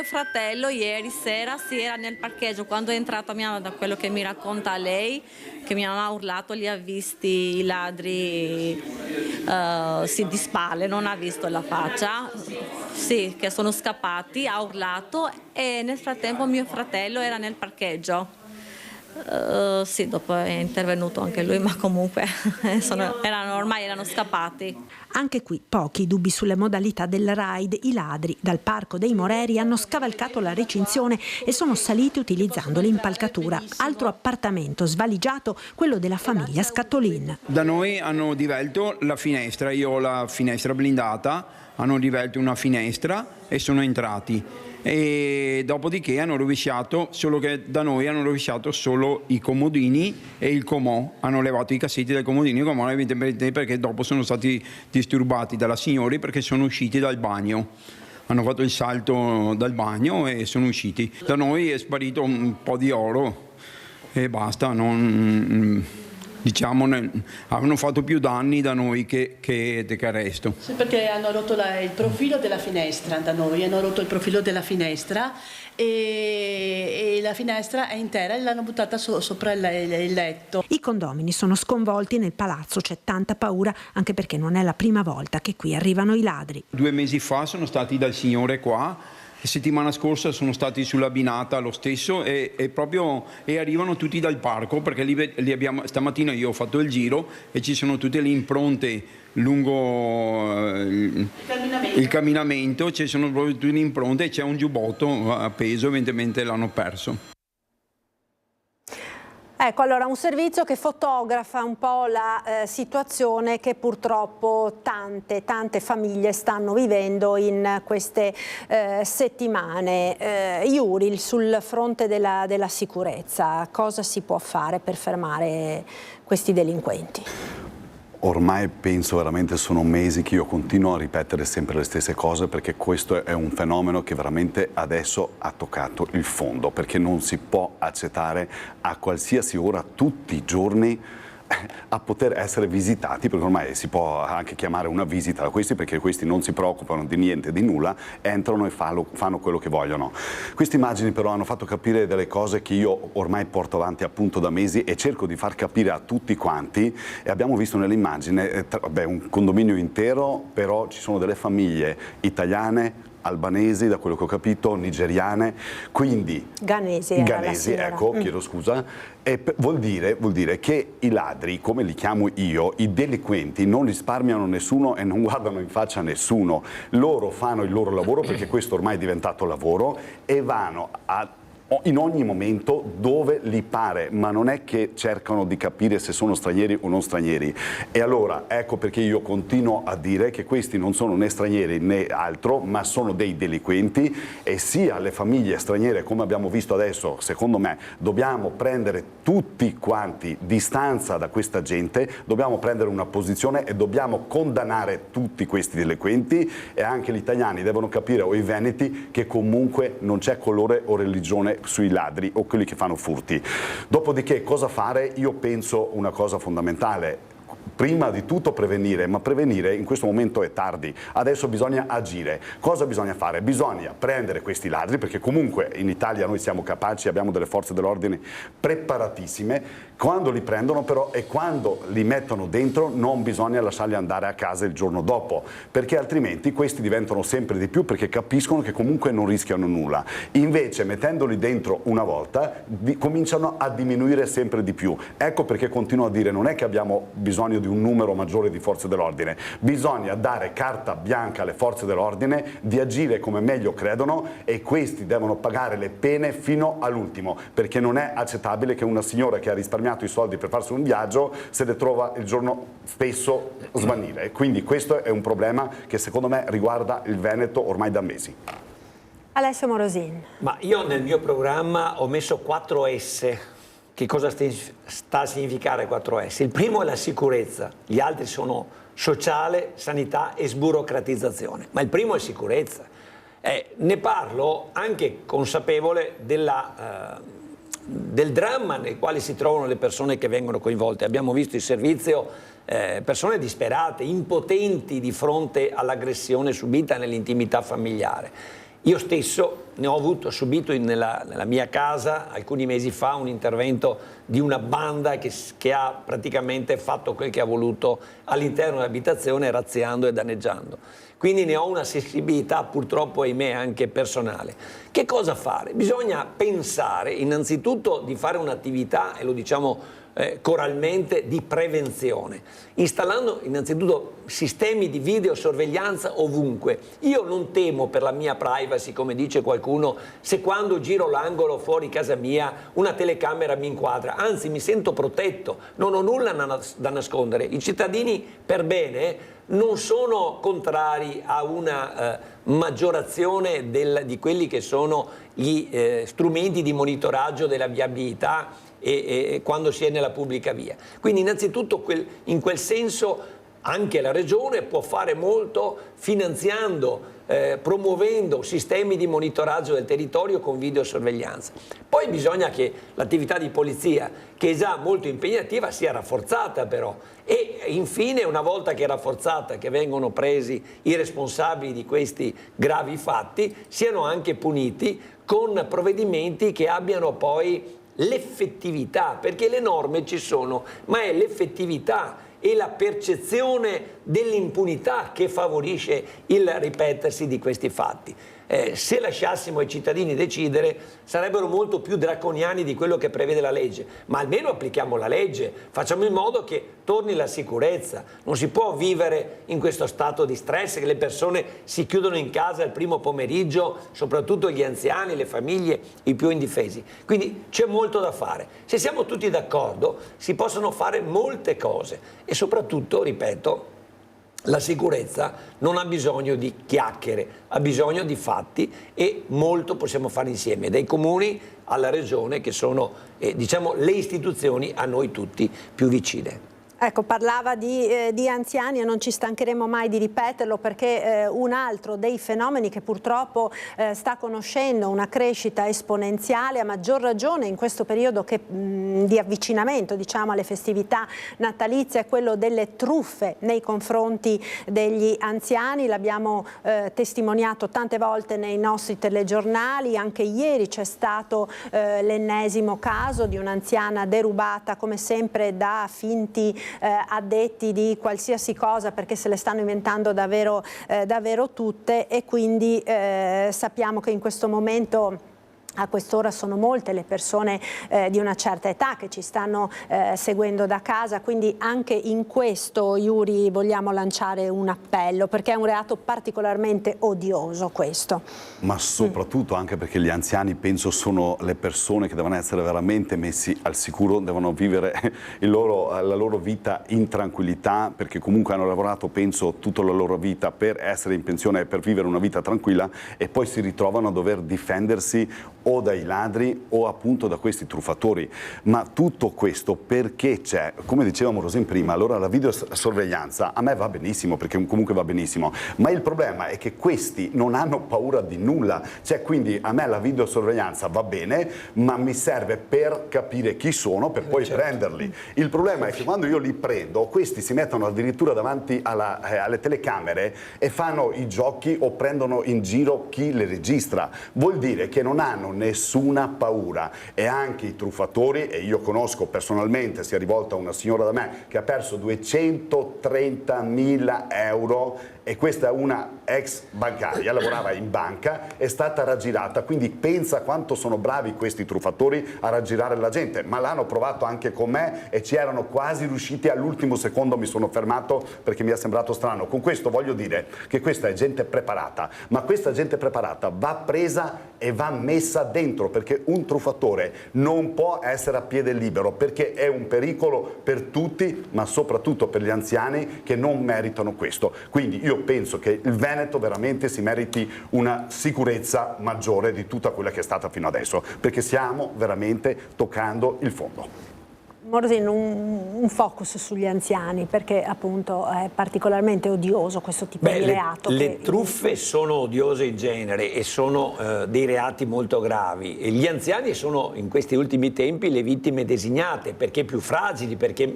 fratello ieri sera si era nel parcheggio, quando è entrata mia mamma, da quello che mi racconta lei, che mia mamma ha urlato, li ha visti i ladri sì, di spalle, non ha visto la faccia, sì, che sono scappati, ha urlato e nel frattempo mio fratello era nel parcheggio. Sì, dopo è intervenuto anche lui, ma comunque ormai erano scappati. Anche qui pochi dubbi sulle modalità del raid. I ladri dal Parco dei Moreri hanno scavalcato la recinzione e sono saliti utilizzando l'impalcatura. Altro appartamento svaligiato, quello della famiglia Scattolin. Da noi hanno divelto la finestra, io ho la finestra blindata, hanno divelto una finestra e sono entrati. E dopodiché hanno rovesciato, solo che da noi hanno rovesciato solo i comodini e il comò, hanno levato i cassetti del comodino e il comò, evidentemente perché dopo sono stati disturbati dalla signora perché sono usciti dal bagno. Hanno fatto il salto dal bagno e sono usciti. Da noi è sparito un po' di oro e basta, diciamo, hanno fatto più danni da noi che resto. Sì, perché hanno rotto il profilo della finestra da noi, hanno rotto il profilo della finestra e la finestra è intera e l'hanno buttata sopra il letto. I condomini sono sconvolti, nel palazzo c'è tanta paura, anche perché non è la prima volta che qui arrivano i ladri. 2 mesi fa sono stati dal signore qua. La settimana scorsa sono stati sulla Binata lo stesso e arrivano tutti dal parco, perché li abbiamo, stamattina io ho fatto il giro e ci sono tutte le impronte lungo il camminamento, ci sono proprio tutte le impronte e c'è un giubbotto appeso, evidentemente l'hanno perso. Ecco, allora un servizio che fotografa un po' la situazione che purtroppo tante famiglie stanno vivendo in queste settimane. Juril, sul fronte della sicurezza, cosa si può fare per fermare questi delinquenti? Ormai penso veramente sono mesi che io continuo a ripetere sempre le stesse cose, perché questo è un fenomeno che veramente adesso ha toccato il fondo, perché non si può accettare a qualsiasi ora tutti i giorni a poter essere visitati, perché ormai si può anche chiamare una visita da questi, perché questi non si preoccupano di niente, di nulla, entrano e fanno quello che vogliono. Queste immagini però hanno fatto capire delle cose che io ormai porto avanti appunto da mesi e cerco di far capire a tutti quanti, e abbiamo visto nell'immagine un condominio intero, però ci sono delle famiglie italiane, albanesi, da quello che ho capito, nigeriane, quindi Ghanesi, ecco, chiedo scusa, e vuol dire che i ladri, come li chiamo io, i delinquenti, non risparmiano nessuno e non guardano in faccia a nessuno. Loro fanno il loro lavoro, perché questo ormai è diventato lavoro, e vanno in ogni momento dove gli pare, ma non è che cercano di capire se sono stranieri o non stranieri. E allora ecco perché io continuo a dire che questi non sono né stranieri né altro, ma sono dei delinquenti, e sia le famiglie straniere, come abbiamo visto adesso, secondo me dobbiamo prendere tutti quanti distanza da questa gente, dobbiamo prendere una posizione e dobbiamo condannare tutti questi delinquenti, e anche gli italiani devono capire, o i veneti, che comunque non c'è colore o religione sui ladri o quelli che fanno furti. Dopodiché cosa fare? Io penso una cosa fondamentale. Prima di tutto prevenire, ma prevenire in questo momento è tardi, adesso bisogna agire. Cosa bisogna fare? Bisogna prendere questi ladri, perché comunque in Italia noi siamo capaci, abbiamo delle forze dell'ordine preparatissime, quando li prendono però e quando li mettono dentro non bisogna lasciarli andare a casa il giorno dopo, perché altrimenti questi diventano sempre di più, perché capiscono che comunque non rischiano nulla. Invece mettendoli dentro una volta cominciano a diminuire sempre di più. Ecco perché continuo a dire, non è che abbiamo bisogno di un numero maggiore di forze dell'ordine, bisogna dare carta bianca alle forze dell'ordine di agire come meglio credono e questi devono pagare le pene fino all'ultimo, perché non è accettabile che una signora che ha risparmiato i soldi per farsi un viaggio se ne trova il giorno stesso svanire. Quindi questo è un problema che secondo me riguarda il Veneto ormai da mesi. Alessio Morosin. Ma io nel mio programma ho messo 4S. Che cosa sta a significare 4S? Il primo è la sicurezza, gli altri sono sociale, sanità e sburocratizzazione, ma il primo è sicurezza. Ne parlo anche consapevole del dramma nel quale si trovano le persone che vengono coinvolte. Abbiamo visto il servizio, persone disperate, impotenti di fronte all'aggressione subita nell'intimità familiare. Io stesso ne ho subito nella mia casa alcuni mesi fa un intervento di una banda che ha praticamente fatto quel che ha voluto all'interno dell'abitazione, razziando e danneggiando. Quindi ne ho una sensibilità purtroppo, ahimè, anche personale. Che cosa fare? Bisogna pensare innanzitutto di fare un'attività, e lo diciamo coralmente, di prevenzione, installando innanzitutto sistemi di videosorveglianza ovunque. Io non temo per la mia privacy, come dice qualcuno, se quando giro l'angolo fuori casa mia una telecamera mi inquadra, anzi mi sento protetto, non ho nulla da nascondere. I cittadini per bene non sono contrari a una maggiorazione di quelli che sono gli strumenti di monitoraggio della viabilità e quando si è nella pubblica via. Quindi innanzitutto in quel senso anche la Regione può fare molto finanziando, promuovendo sistemi di monitoraggio del territorio con videosorveglianza. Poi bisogna che l'attività di polizia, che è già molto impegnativa, sia rafforzata però. E infine, una volta che è rafforzata, che vengono presi i responsabili di questi gravi fatti, siano anche puniti con provvedimenti che abbiano poi l'effettività, perché le norme ci sono, ma è l'effettività e la percezione dell'impunità che favorisce il ripetersi di questi fatti. Se lasciassimo ai cittadini decidere, sarebbero molto più draconiani di quello che prevede la legge, ma almeno applichiamo la legge, facciamo in modo che torni la sicurezza. Non si può vivere in questo stato di stress, che le persone si chiudono in casa il primo pomeriggio, soprattutto gli anziani, le famiglie, i più indifesi. Quindi c'è molto da fare. Se siamo tutti d'accordo, si possono fare molte cose e soprattutto, ripeto, la sicurezza non ha bisogno di chiacchiere, ha bisogno di fatti e molto possiamo fare insieme, dai comuni alla regione, che sono diciamo, le istituzioni a noi tutti più vicine. Ecco, parlava di anziani e non ci stancheremo mai di ripeterlo, perché un altro dei fenomeni che purtroppo sta conoscendo una crescita esponenziale, a maggior ragione in questo periodo di avvicinamento, diciamo, alle festività natalizie, è quello delle truffe nei confronti degli anziani. L'abbiamo testimoniato tante volte nei nostri telegiornali, anche ieri c'è stato l'ennesimo caso di un'anziana derubata, come sempre, da finti addetti di qualsiasi cosa, perché se le stanno inventando davvero tutte, e quindi sappiamo che in questo momento, a quest'ora, sono molte le persone di una certa età che ci stanno seguendo da casa, quindi anche in questo, Iuri, vogliamo lanciare un appello, perché è un reato particolarmente odioso questo. Ma soprattutto anche perché gli anziani, penso, sono le persone che devono essere veramente messi al sicuro, devono vivere la loro vita in tranquillità, perché comunque hanno lavorato, penso, tutta la loro vita per essere in pensione e per vivere una vita tranquilla, e poi si ritrovano a dover difendersi o dai ladri o appunto da questi truffatori. Ma tutto questo perché c'è, come diceva Morosin prima, allora la videosorveglianza a me va benissimo, perché comunque va benissimo, ma il problema è che questi non hanno paura di nulla, cioè quindi a me la videosorveglianza va bene, ma mi serve per capire chi sono, per poi prenderli. Il problema è che quando io li prendo, questi si mettono addirittura davanti alle telecamere e fanno i giochi o prendono in giro chi le registra. Vuol dire che non hanno nessuna paura, e anche i truffatori, e io conosco personalmente, si è rivolta una signora da me che ha perso 230.000 euro, e questa è una ex bancaria, lavorava in banca, è stata raggirata, quindi pensa quanto sono bravi questi truffatori a raggirare la gente, ma l'hanno provato anche con me e ci erano quasi riusciti, all'ultimo secondo mi sono fermato perché mi è sembrato strano. Con questo voglio dire che questa è gente preparata, ma questa gente preparata va presa e va messa dentro, perché un truffatore non può essere a piede libero, perché è un pericolo per tutti, ma soprattutto per gli anziani che non meritano questo. Quindi io penso che il Veneto veramente si meriti una sicurezza maggiore di tutta quella che è stata fino adesso, perché stiamo veramente toccando il fondo. Morosin, un focus sugli anziani, perché appunto è particolarmente odioso questo tipo di reato. Le truffe sono odiose in genere e sono dei reati molto gravi, e gli anziani sono in questi ultimi tempi le vittime designate, perché più fragili, perché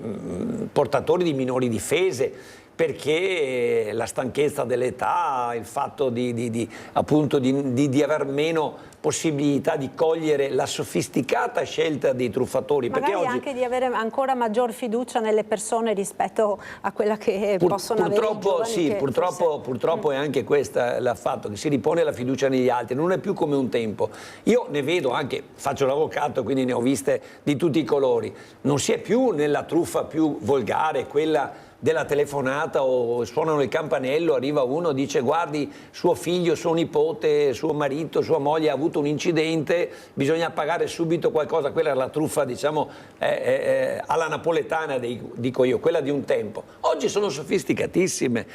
portatori di minori difese, perché la stanchezza dell'età, il fatto di aver meno possibilità di cogliere la sofisticata scelta dei truffatori. Magari perché oggi, anche di avere ancora maggior fiducia nelle persone rispetto a quella che possono avere i giovani. Sì, purtroppo è anche questa l'affatto, che si ripone la fiducia negli altri, non è più come un tempo. Io ne vedo anche, faccio l'avvocato, quindi ne ho viste di tutti i colori, non si è più nella truffa più volgare, quella della telefonata, o suonano il campanello, arriva uno, dice guardi suo figlio, suo nipote, suo marito, sua moglie ha avuto un incidente, bisogna pagare subito qualcosa. Quella era la truffa, diciamo, alla napoletana, dico io, quella di un tempo. Oggi sono sofisticatissime,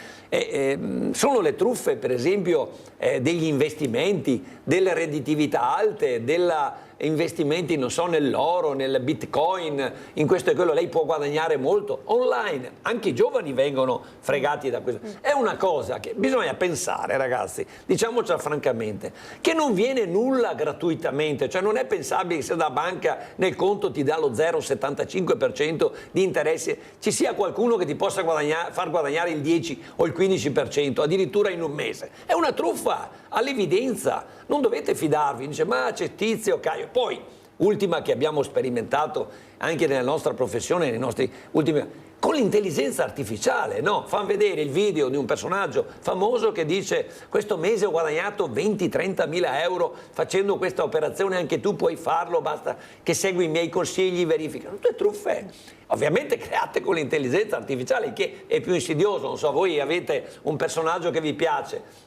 sono le truffe per esempio degli investimenti, delle redditività alte, della investimenti, non so, nell'oro, nel bitcoin, in questo e quello. Lei può guadagnare molto online, anche i giovani vengono fregati da questo. È una cosa che bisogna pensare, ragazzi, diciamocela francamente, che non viene nulla gratuitamente, cioè non è pensabile che se da banca nel conto ti dà lo 0,75% di interessi, ci sia qualcuno che ti possa far guadagnare il 10 o il 15%, addirittura in un mese. È una truffa all'evidenza, non dovete fidarvi. Dice ma c'è Tizio, Caio. Poi, ultima che abbiamo sperimentato anche nella nostra professione, nei nostri ultimi, con l'intelligenza artificiale, no? Fanno vedere il video di un personaggio famoso che dice questo mese ho guadagnato 20-30 mila euro facendo questa operazione, anche tu puoi farlo, basta che segui i miei consigli, verifica. Tutte truffe, ovviamente create con l'intelligenza artificiale, che è più insidioso. Non so, voi avete un personaggio che vi piace,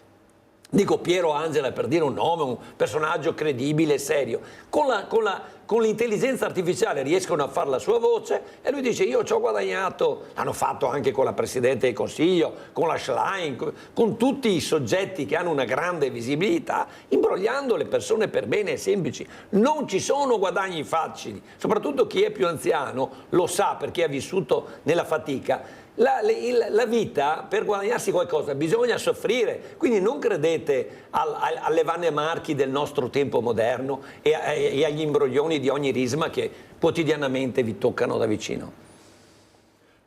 dico Piero Angela per dire un nome, un personaggio credibile e serio, con l'intelligenza artificiale riescono a fare la sua voce e lui dice io ci ho guadagnato. L'hanno fatto anche con la Presidente del Consiglio, con la Schlein, con tutti i soggetti che hanno una grande visibilità, imbrogliando le persone per bene e semplici. Non ci sono guadagni facili, soprattutto chi è più anziano lo sa, perché ha vissuto nella fatica. La vita, per guadagnarsi qualcosa bisogna soffrire, quindi non credete alle vanne marchi del nostro tempo moderno e agli imbroglioni di ogni risma che quotidianamente vi toccano da vicino.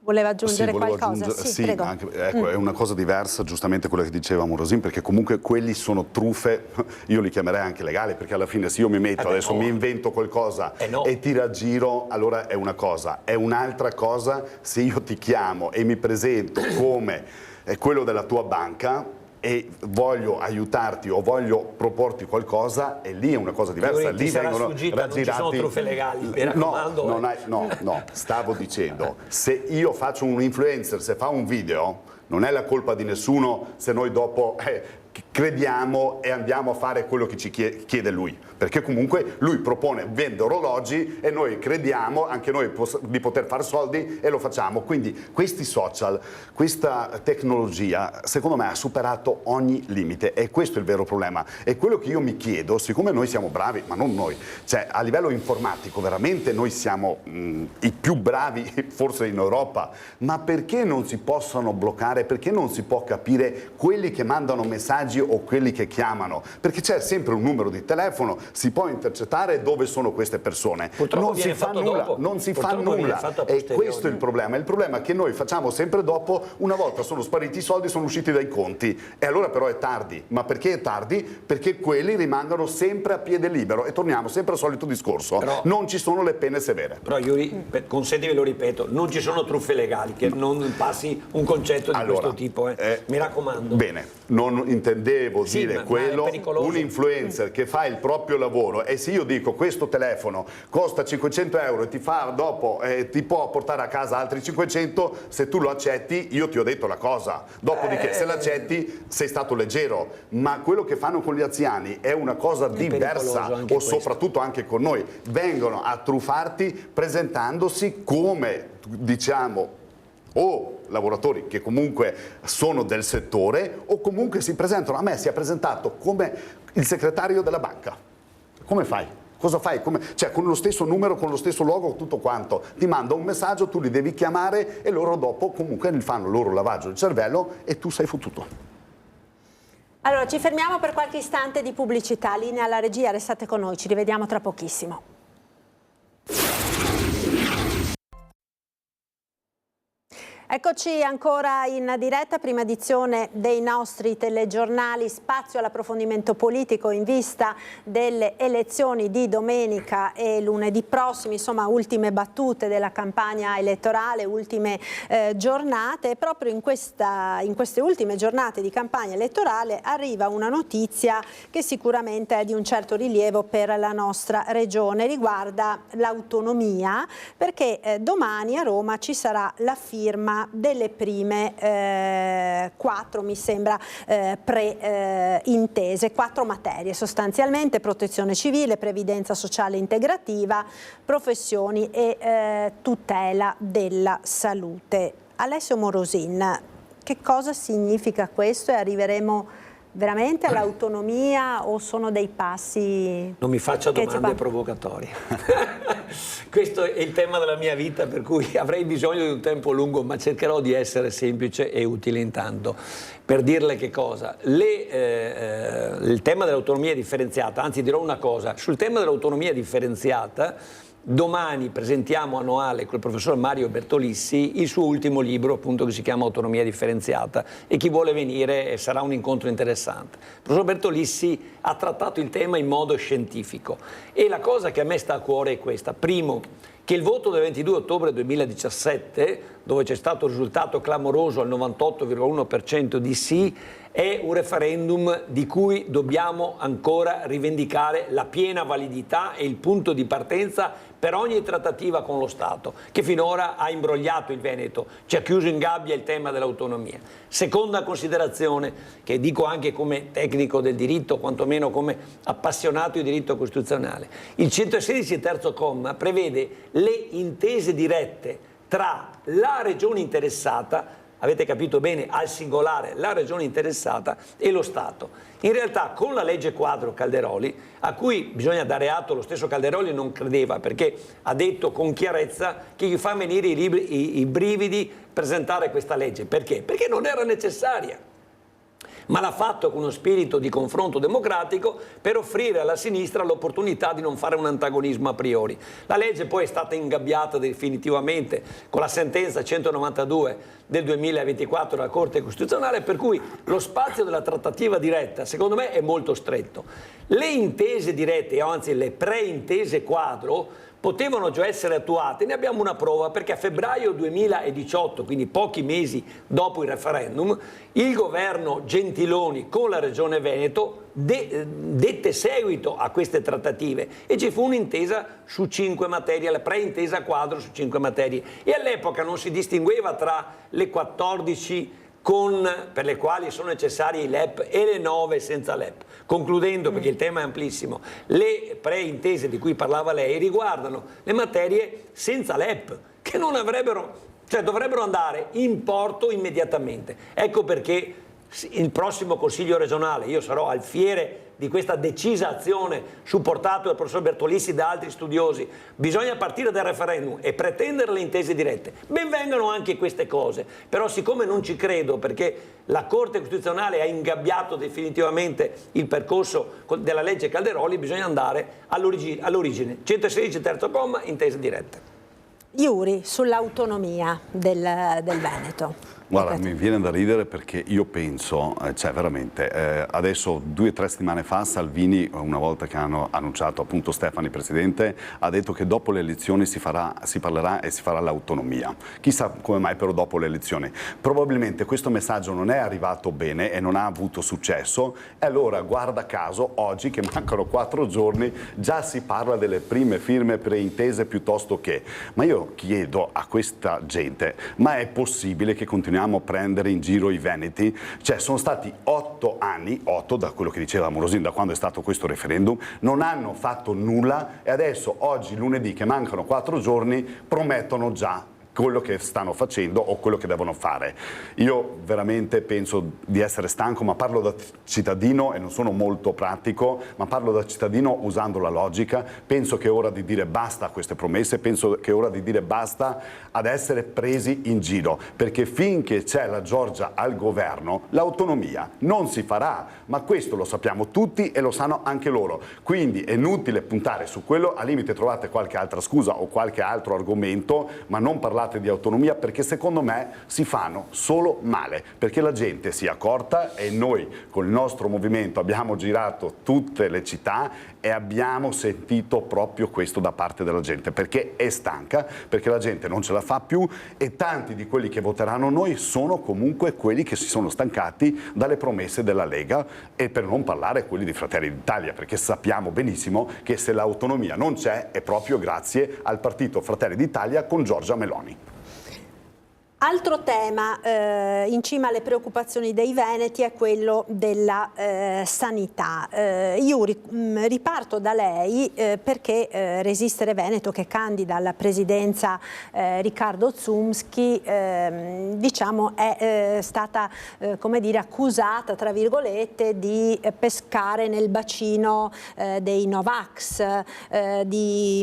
Voleva aggiungere qualcosa? Sì, prego. Anche, ecco, è una cosa diversa, giustamente quella che diceva Morosin, perché comunque quelli sono truffe, io li chiamerei anche legali, perché alla fine se io mi metto, adesso mi invento qualcosa e ti raggiro, allora è una cosa. È un'altra cosa se io ti chiamo e mi presento come quello della tua banca e voglio aiutarti o voglio proporti qualcosa, e lì è una cosa diversa. Lì vengono raggirati. Non ci sono truffe legali, mi raccomando. No, stavo dicendo, se io faccio un influencer, se fa un video, non è la colpa di nessuno se noi dopo crediamo e andiamo a fare quello che ci chiede lui, perché comunque lui propone, vende orologi e noi crediamo anche noi di poter fare soldi e lo facciamo. Quindi questi social, questa tecnologia secondo me ha superato ogni limite e questo è il vero problema. E quello che io mi chiedo, siccome noi siamo bravi, ma non noi, cioè a livello informatico veramente noi siamo i più bravi forse in Europa, ma perché non si possono bloccare, perché non si può capire quelli che mandano messaggi o quelli che chiamano, perché c'è sempre un numero di telefono, si può intercettare dove sono queste persone. Purtroppo non si fa nulla, non si fa nulla e questo è il problema. Il problema è che noi facciamo sempre dopo, una volta sono spariti i soldi, sono usciti dai conti e allora però è tardi. Ma perché è tardi? Perché quelli rimangono sempre a piede libero e torniamo sempre al solito discorso, non ci sono le pene severe. Però Yuri, consentimi, lo ripeto, non ci sono truffe legali, che non passi un concetto di questo tipo, mi raccomando. Bene, non intendevo dire quello, un influencer che fa il proprio lavoro e se io dico questo telefono costa 500 euro e ti fa dopo ti può portare a casa altri 500, se tu lo accetti io ti ho detto la cosa, dopodiché se l'accetti sei stato leggero, ma quello che fanno con gli anziani è una cosa diversa, o soprattutto anche con noi, vengono a truffarti presentandosi come diciamo o lavoratori che comunque sono del settore o comunque si presentano, a me si è presentato come il segretario della banca. Come fai? Cosa fai? Cioè con lo stesso numero, con lo stesso logo, tutto quanto. Ti manda un messaggio, tu li devi chiamare e loro dopo comunque fanno il loro lavaggio del cervello e tu sei fottuto. Allora ci fermiamo per qualche istante di pubblicità, linea alla regia, restate con noi, ci rivediamo tra pochissimo. Eccoci ancora in diretta, prima edizione dei nostri telegiornali, spazio all'approfondimento politico in vista delle elezioni di domenica e lunedì prossimi, insomma ultime battute della campagna elettorale, ultime giornate. E proprio in queste ultime giornate di campagna elettorale arriva una notizia che sicuramente è di un certo rilievo per la nostra regione, riguarda l'autonomia, perché domani a Roma ci sarà la firma delle prime 4, mi sembra, pre-intese, 4 materie sostanzialmente: protezione civile, previdenza sociale integrativa, professioni e tutela della salute. Alessio Morosin, che cosa significa questo e arriveremo veramente all'autonomia o sono dei passi? Non mi faccia domande provocatorie. Questo è il tema della mia vita, per cui avrei bisogno di un tempo lungo, ma cercherò di essere semplice e utile intanto. Per dirle che cosa? Il tema dell'autonomia differenziata, anzi dirò una cosa, sul tema dell'autonomia differenziata domani presentiamo a Noale col professor Mario Bertolissi il suo ultimo libro, appunto, che si chiama Autonomia differenziata, e chi vuole venire sarà un incontro interessante. Il professor Bertolissi ha trattato il tema in modo scientifico e la cosa che a me sta a cuore è questa: primo, che il voto del 22 ottobre 2017, dove c'è stato un risultato clamoroso al 98,1% di sì, è un referendum di cui dobbiamo ancora rivendicare la piena validità e il punto di partenza per ogni trattativa con lo Stato, che finora ha imbrogliato il Veneto, ci ha chiuso in gabbia il tema dell'autonomia. Seconda considerazione, che dico anche come tecnico del diritto, quantomeno come appassionato di diritto costituzionale: il 116 terzo comma prevede le intese dirette tra la regione interessata, avete capito bene, al singolare, la regione interessata, e lo Stato. In realtà con la legge quadro Calderoli, a cui bisogna dare atto, lo stesso Calderoli non credeva, perché ha detto con chiarezza che gli fa venire i brividi presentare questa legge. Perché? Perché non era necessaria. Ma l'ha fatto con uno spirito di confronto democratico per offrire alla sinistra l'opportunità di non fare un antagonismo a priori. La legge poi è stata ingabbiata definitivamente con la sentenza 192 del 2024 della Corte Costituzionale, per cui lo spazio della trattativa diretta secondo me è molto stretto. Le intese dirette, o anzi le preintese quadro, potevano già essere attuate. Ne abbiamo una prova perché a febbraio 2018, quindi pochi mesi dopo il referendum, il governo Gentiloni con la Regione Veneto dette seguito a queste trattative e ci fu un'intesa su 5 materie, la preintesa quadro su 5 materie, e all'epoca non si distingueva tra le 14 per le quali sono necessari i LEP e le 9 senza LEP. Concludendo, perché il tema è amplissimo, le preintese di cui parlava lei riguardano le materie senza LEP, che non avrebbero, cioè dovrebbero andare in porto immediatamente. Ecco perché il prossimo Consiglio regionale, io sarò alfiere di questa decisa azione supportato dal professor Bertolissi e da altri studiosi, bisogna partire dal referendum e pretendere le intese dirette. Ben vengano anche queste cose, però siccome non ci credo, perché la Corte Costituzionale ha ingabbiato definitivamente il percorso della legge Calderoli, bisogna andare all'origine. 116 terzo comma, intese dirette. Iuri, sull'autonomia del Veneto. Guarda, mi viene da ridere perché io penso, cioè veramente, adesso 2 o 3 settimane fa Salvini, una volta che hanno annunciato appunto Stefani presidente, ha detto che dopo le elezioni si parlerà e si farà l'autonomia. Chissà come mai però dopo le elezioni. Probabilmente questo messaggio non è arrivato bene e non ha avuto successo e allora guarda caso oggi che mancano 4 giorni già si parla delle prime firme preintese piuttosto che. Ma io chiedo a questa gente, ma è possibile che continuiamo a prendere in giro i veneti? Cioè sono stati 8 anni, 8 da quello che diceva Morosini, da quando è stato questo referendum, non hanno fatto nulla e adesso oggi lunedì che mancano 4 giorni promettono già quello che stanno facendo o quello che devono fare. Io veramente penso di essere stanco, ma parlo da cittadino e non sono molto pratico, ma parlo da cittadino usando la logica. Penso che è ora di dire basta a queste promesse, penso che è ora di dire basta ad essere presi in giro, perché finché c'è la Giorgia al governo l'autonomia non si farà, ma questo lo sappiamo tutti e lo sanno anche loro. Quindi è inutile puntare su quello, al limite trovate qualche altra scusa o qualche altro argomento, ma non parlate di autonomia, perché secondo me si fanno solo male, perché la gente si è accorta e noi con il nostro movimento abbiamo girato tutte le città e abbiamo sentito proprio questo da parte della gente, perché è stanca, perché la gente non ce la fa più e tanti di quelli che voteranno noi sono comunque quelli che si sono stancati dalle promesse della Lega e per non parlare quelli di Fratelli d'Italia, perché sappiamo benissimo che se l'autonomia non c'è è proprio grazie al partito Fratelli d'Italia con Giorgia Meloni. Altro tema in cima alle preoccupazioni dei veneti è quello della sanità. Io riparto da lei perché Resistere Veneto, che candida alla presidenza Riccardo Zumski, diciamo è stata come dire, accusata tra virgolette di pescare nel bacino dei Novax, di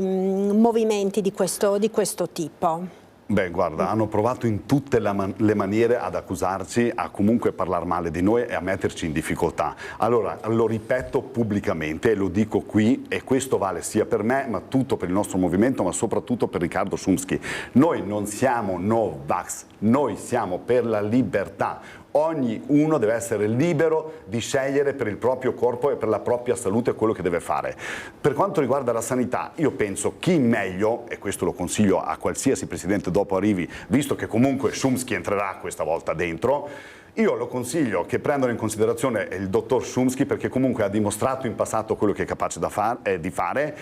movimenti di questo tipo. Beh, guarda, hanno provato in tutte le maniere ad accusarci, a comunque parlare male di noi e a metterci in difficoltà. Allora, lo ripeto pubblicamente e lo dico qui, e questo vale sia per me, ma tutto per il nostro movimento, ma soprattutto per Riccardo Zumski. Noi non siamo no-vax, noi siamo per la libertà. Ognuno deve essere libero di scegliere per il proprio corpo e per la propria salute quello che deve fare. Per quanto riguarda la sanità, io penso chi meglio, e questo lo consiglio a qualsiasi presidente dopo arrivi, visto che comunque Zumski entrerà questa volta dentro, io lo consiglio che prendano in considerazione il dottor Zumski, perché comunque ha dimostrato in passato quello che è capace di fare,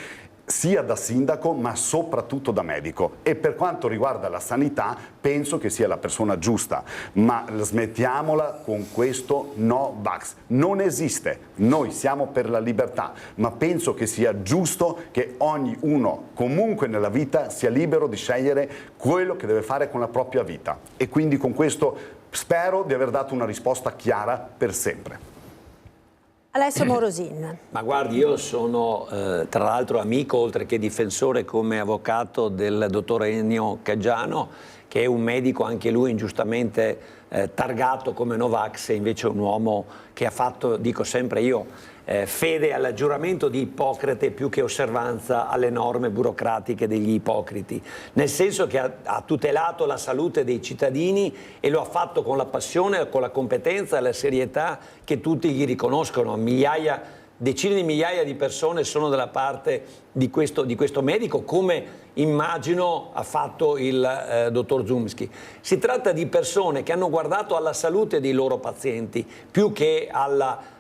sia da sindaco ma soprattutto da medico, e per quanto riguarda la sanità penso che sia la persona giusta, ma smettiamola con questo no vax, non esiste, noi siamo per la libertà, ma penso che sia giusto che ognuno comunque nella vita sia libero di scegliere quello che deve fare con la propria vita, e quindi con questo spero di aver dato una risposta chiara per sempre. Alessio Morosin. Ma guardi, io sono tra l'altro amico, oltre che difensore come avvocato, del dottor Ennio Caggiano, che è un medico anche lui ingiustamente targato come Novax, e invece è un uomo che ha fatto, dico sempre io, fede al giuramento di Ippocrate più che osservanza alle norme burocratiche degli ipocriti, nel senso che ha tutelato la salute dei cittadini e lo ha fatto con la passione, con la competenza e la serietà che tutti gli riconoscono. Decine di migliaia di persone sono dalla parte di questo medico, come immagino ha fatto il dottor Zumski. Si tratta di persone che hanno guardato alla salute dei loro pazienti più che alla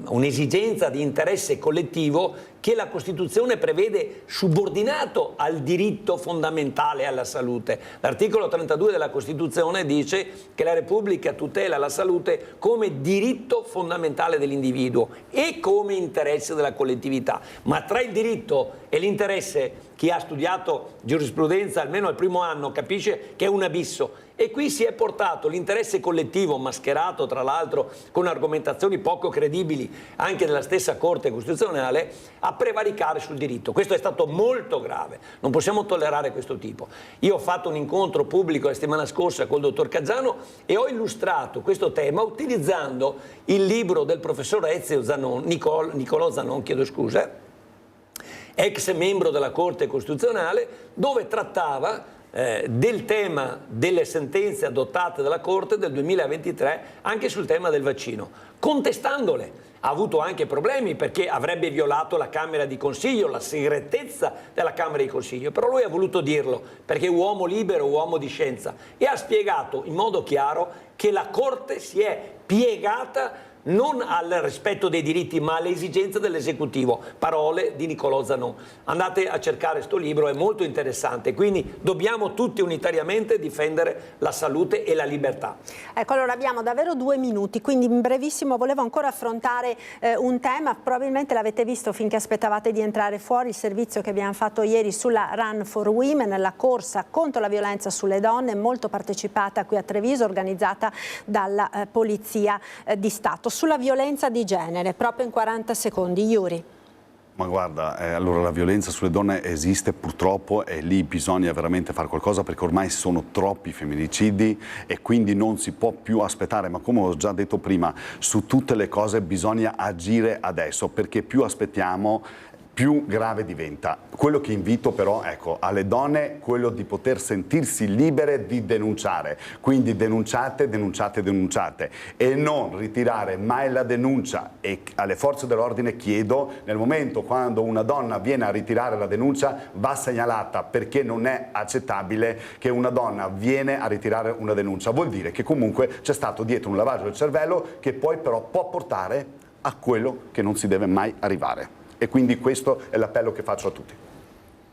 un'esigenza di interesse collettivo che la Costituzione prevede subordinato al diritto fondamentale alla salute. L'articolo 32 della Costituzione dice che la Repubblica tutela la salute come diritto fondamentale dell'individuo e come interesse della collettività. Ma tra il diritto e l'interesse, chi ha studiato giurisprudenza almeno al primo anno capisce che è un abisso. E qui si è portato l'interesse collettivo, mascherato tra l'altro con argomentazioni poco credibili anche della stessa Corte Costituzionale, a prevaricare sul diritto. Questo è stato molto grave, non possiamo tollerare questo tipo. Io ho fatto un incontro pubblico la settimana scorsa col dottor Caggiano e ho illustrato questo tema utilizzando il libro del professor Ezio Zanon, Nicolò Zanon, chiedo scusa, ex membro della Corte Costituzionale, dove trattava del tema delle sentenze adottate dalla Corte del 2023 anche sul tema del vaccino, contestandole. Ha avuto anche problemi perché avrebbe violato la Camera di Consiglio, la segretezza della Camera di Consiglio, però lui ha voluto dirlo perché è uomo libero, uomo di scienza, e ha spiegato in modo chiaro che la Corte si è piegata non al rispetto dei diritti ma alle esigenze dell'esecutivo. Parole di Nicolò Zanon. Andate a cercare questo libro, è molto interessante, quindi dobbiamo tutti unitariamente difendere la salute e la libertà. Ecco, allora abbiamo davvero 2 minuti, quindi in brevissimo volevo ancora affrontare un tema, probabilmente l'avete visto finché aspettavate di entrare fuori, il servizio che abbiamo fatto ieri sulla Run for Women, la corsa contro la violenza sulle donne, molto partecipata qui a Treviso, organizzata dalla Polizia di Stato. Sulla violenza di genere, proprio in 40 secondi, Yuri. Ma guarda, allora la violenza sulle donne esiste purtroppo e lì bisogna veramente fare qualcosa perché ormai sono troppi femminicidi e quindi non si può più aspettare, ma come ho già detto prima, su tutte le cose bisogna agire adesso perché più aspettiamo più grave diventa. Quello che invito però, ecco, alle donne, quello di poter sentirsi libere di denunciare, quindi denunciate, denunciate, denunciate e non ritirare mai la denuncia. E alle forze dell'ordine chiedo, nel momento quando una donna viene a ritirare la denuncia va segnalata, perché non è accettabile che una donna viene a ritirare una denuncia, vuol dire che comunque c'è stato dietro un lavaggio del cervello che poi però può portare a quello che non si deve mai arrivare. E quindi questo è l'appello che faccio a tutti.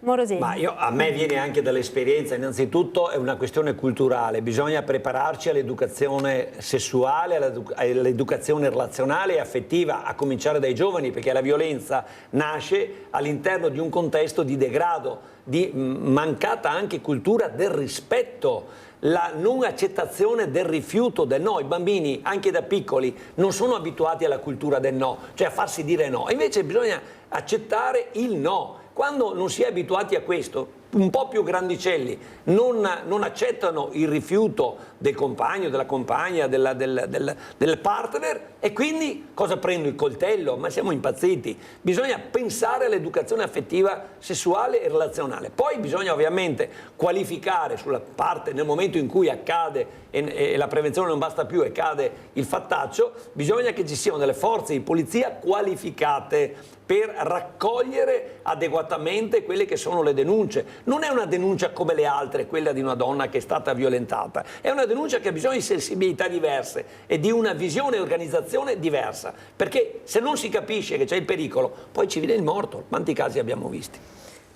Morosini. Ma a me viene anche dall'esperienza, innanzitutto è una questione culturale, bisogna prepararci all'educazione sessuale, all'educazione relazionale e affettiva, a cominciare dai giovani, perché la violenza nasce all'interno di un contesto di degrado, di mancata anche cultura del rispetto, la non accettazione del rifiuto, del no. I bambini anche da piccoli non sono abituati alla cultura del no, cioè a farsi dire no, invece bisogna accettare il no. Quando non si è abituati a questo, un po' più grandicelli non accettano il rifiuto del compagno, della compagna, del partner, e quindi cosa prendo? Il coltello? Ma siamo impazziti. Bisogna pensare all'educazione affettiva, sessuale e relazionale. Poi bisogna ovviamente qualificare sulla parte, nel momento in cui accade e la prevenzione non basta più e cade il fattaccio, bisogna che ci siano delle forze di polizia qualificate per raccogliere adeguatamente quelle che sono le denunce. Non è una denuncia come le altre, quella di una donna che è stata violentata, è una denuncia che ha bisogno di sensibilità diverse e di una visione e organizzazione diversa, perché se non si capisce che c'è il pericolo, poi ci viene il morto. Quanti casi abbiamo visti?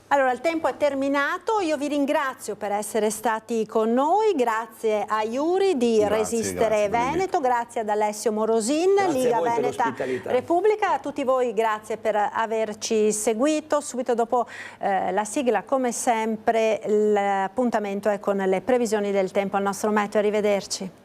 Allora, il tempo è terminato, io vi ringrazio per essere stati con noi, grazie a Yuri di Resistere Veneto, grazie ad Alessio Morosin, Liga Veneta Repubblica, a tutti voi grazie per averci seguito. Subito dopo la sigla, come sempre, l'appuntamento è con le previsioni del tempo al nostro meteo. Arrivederci.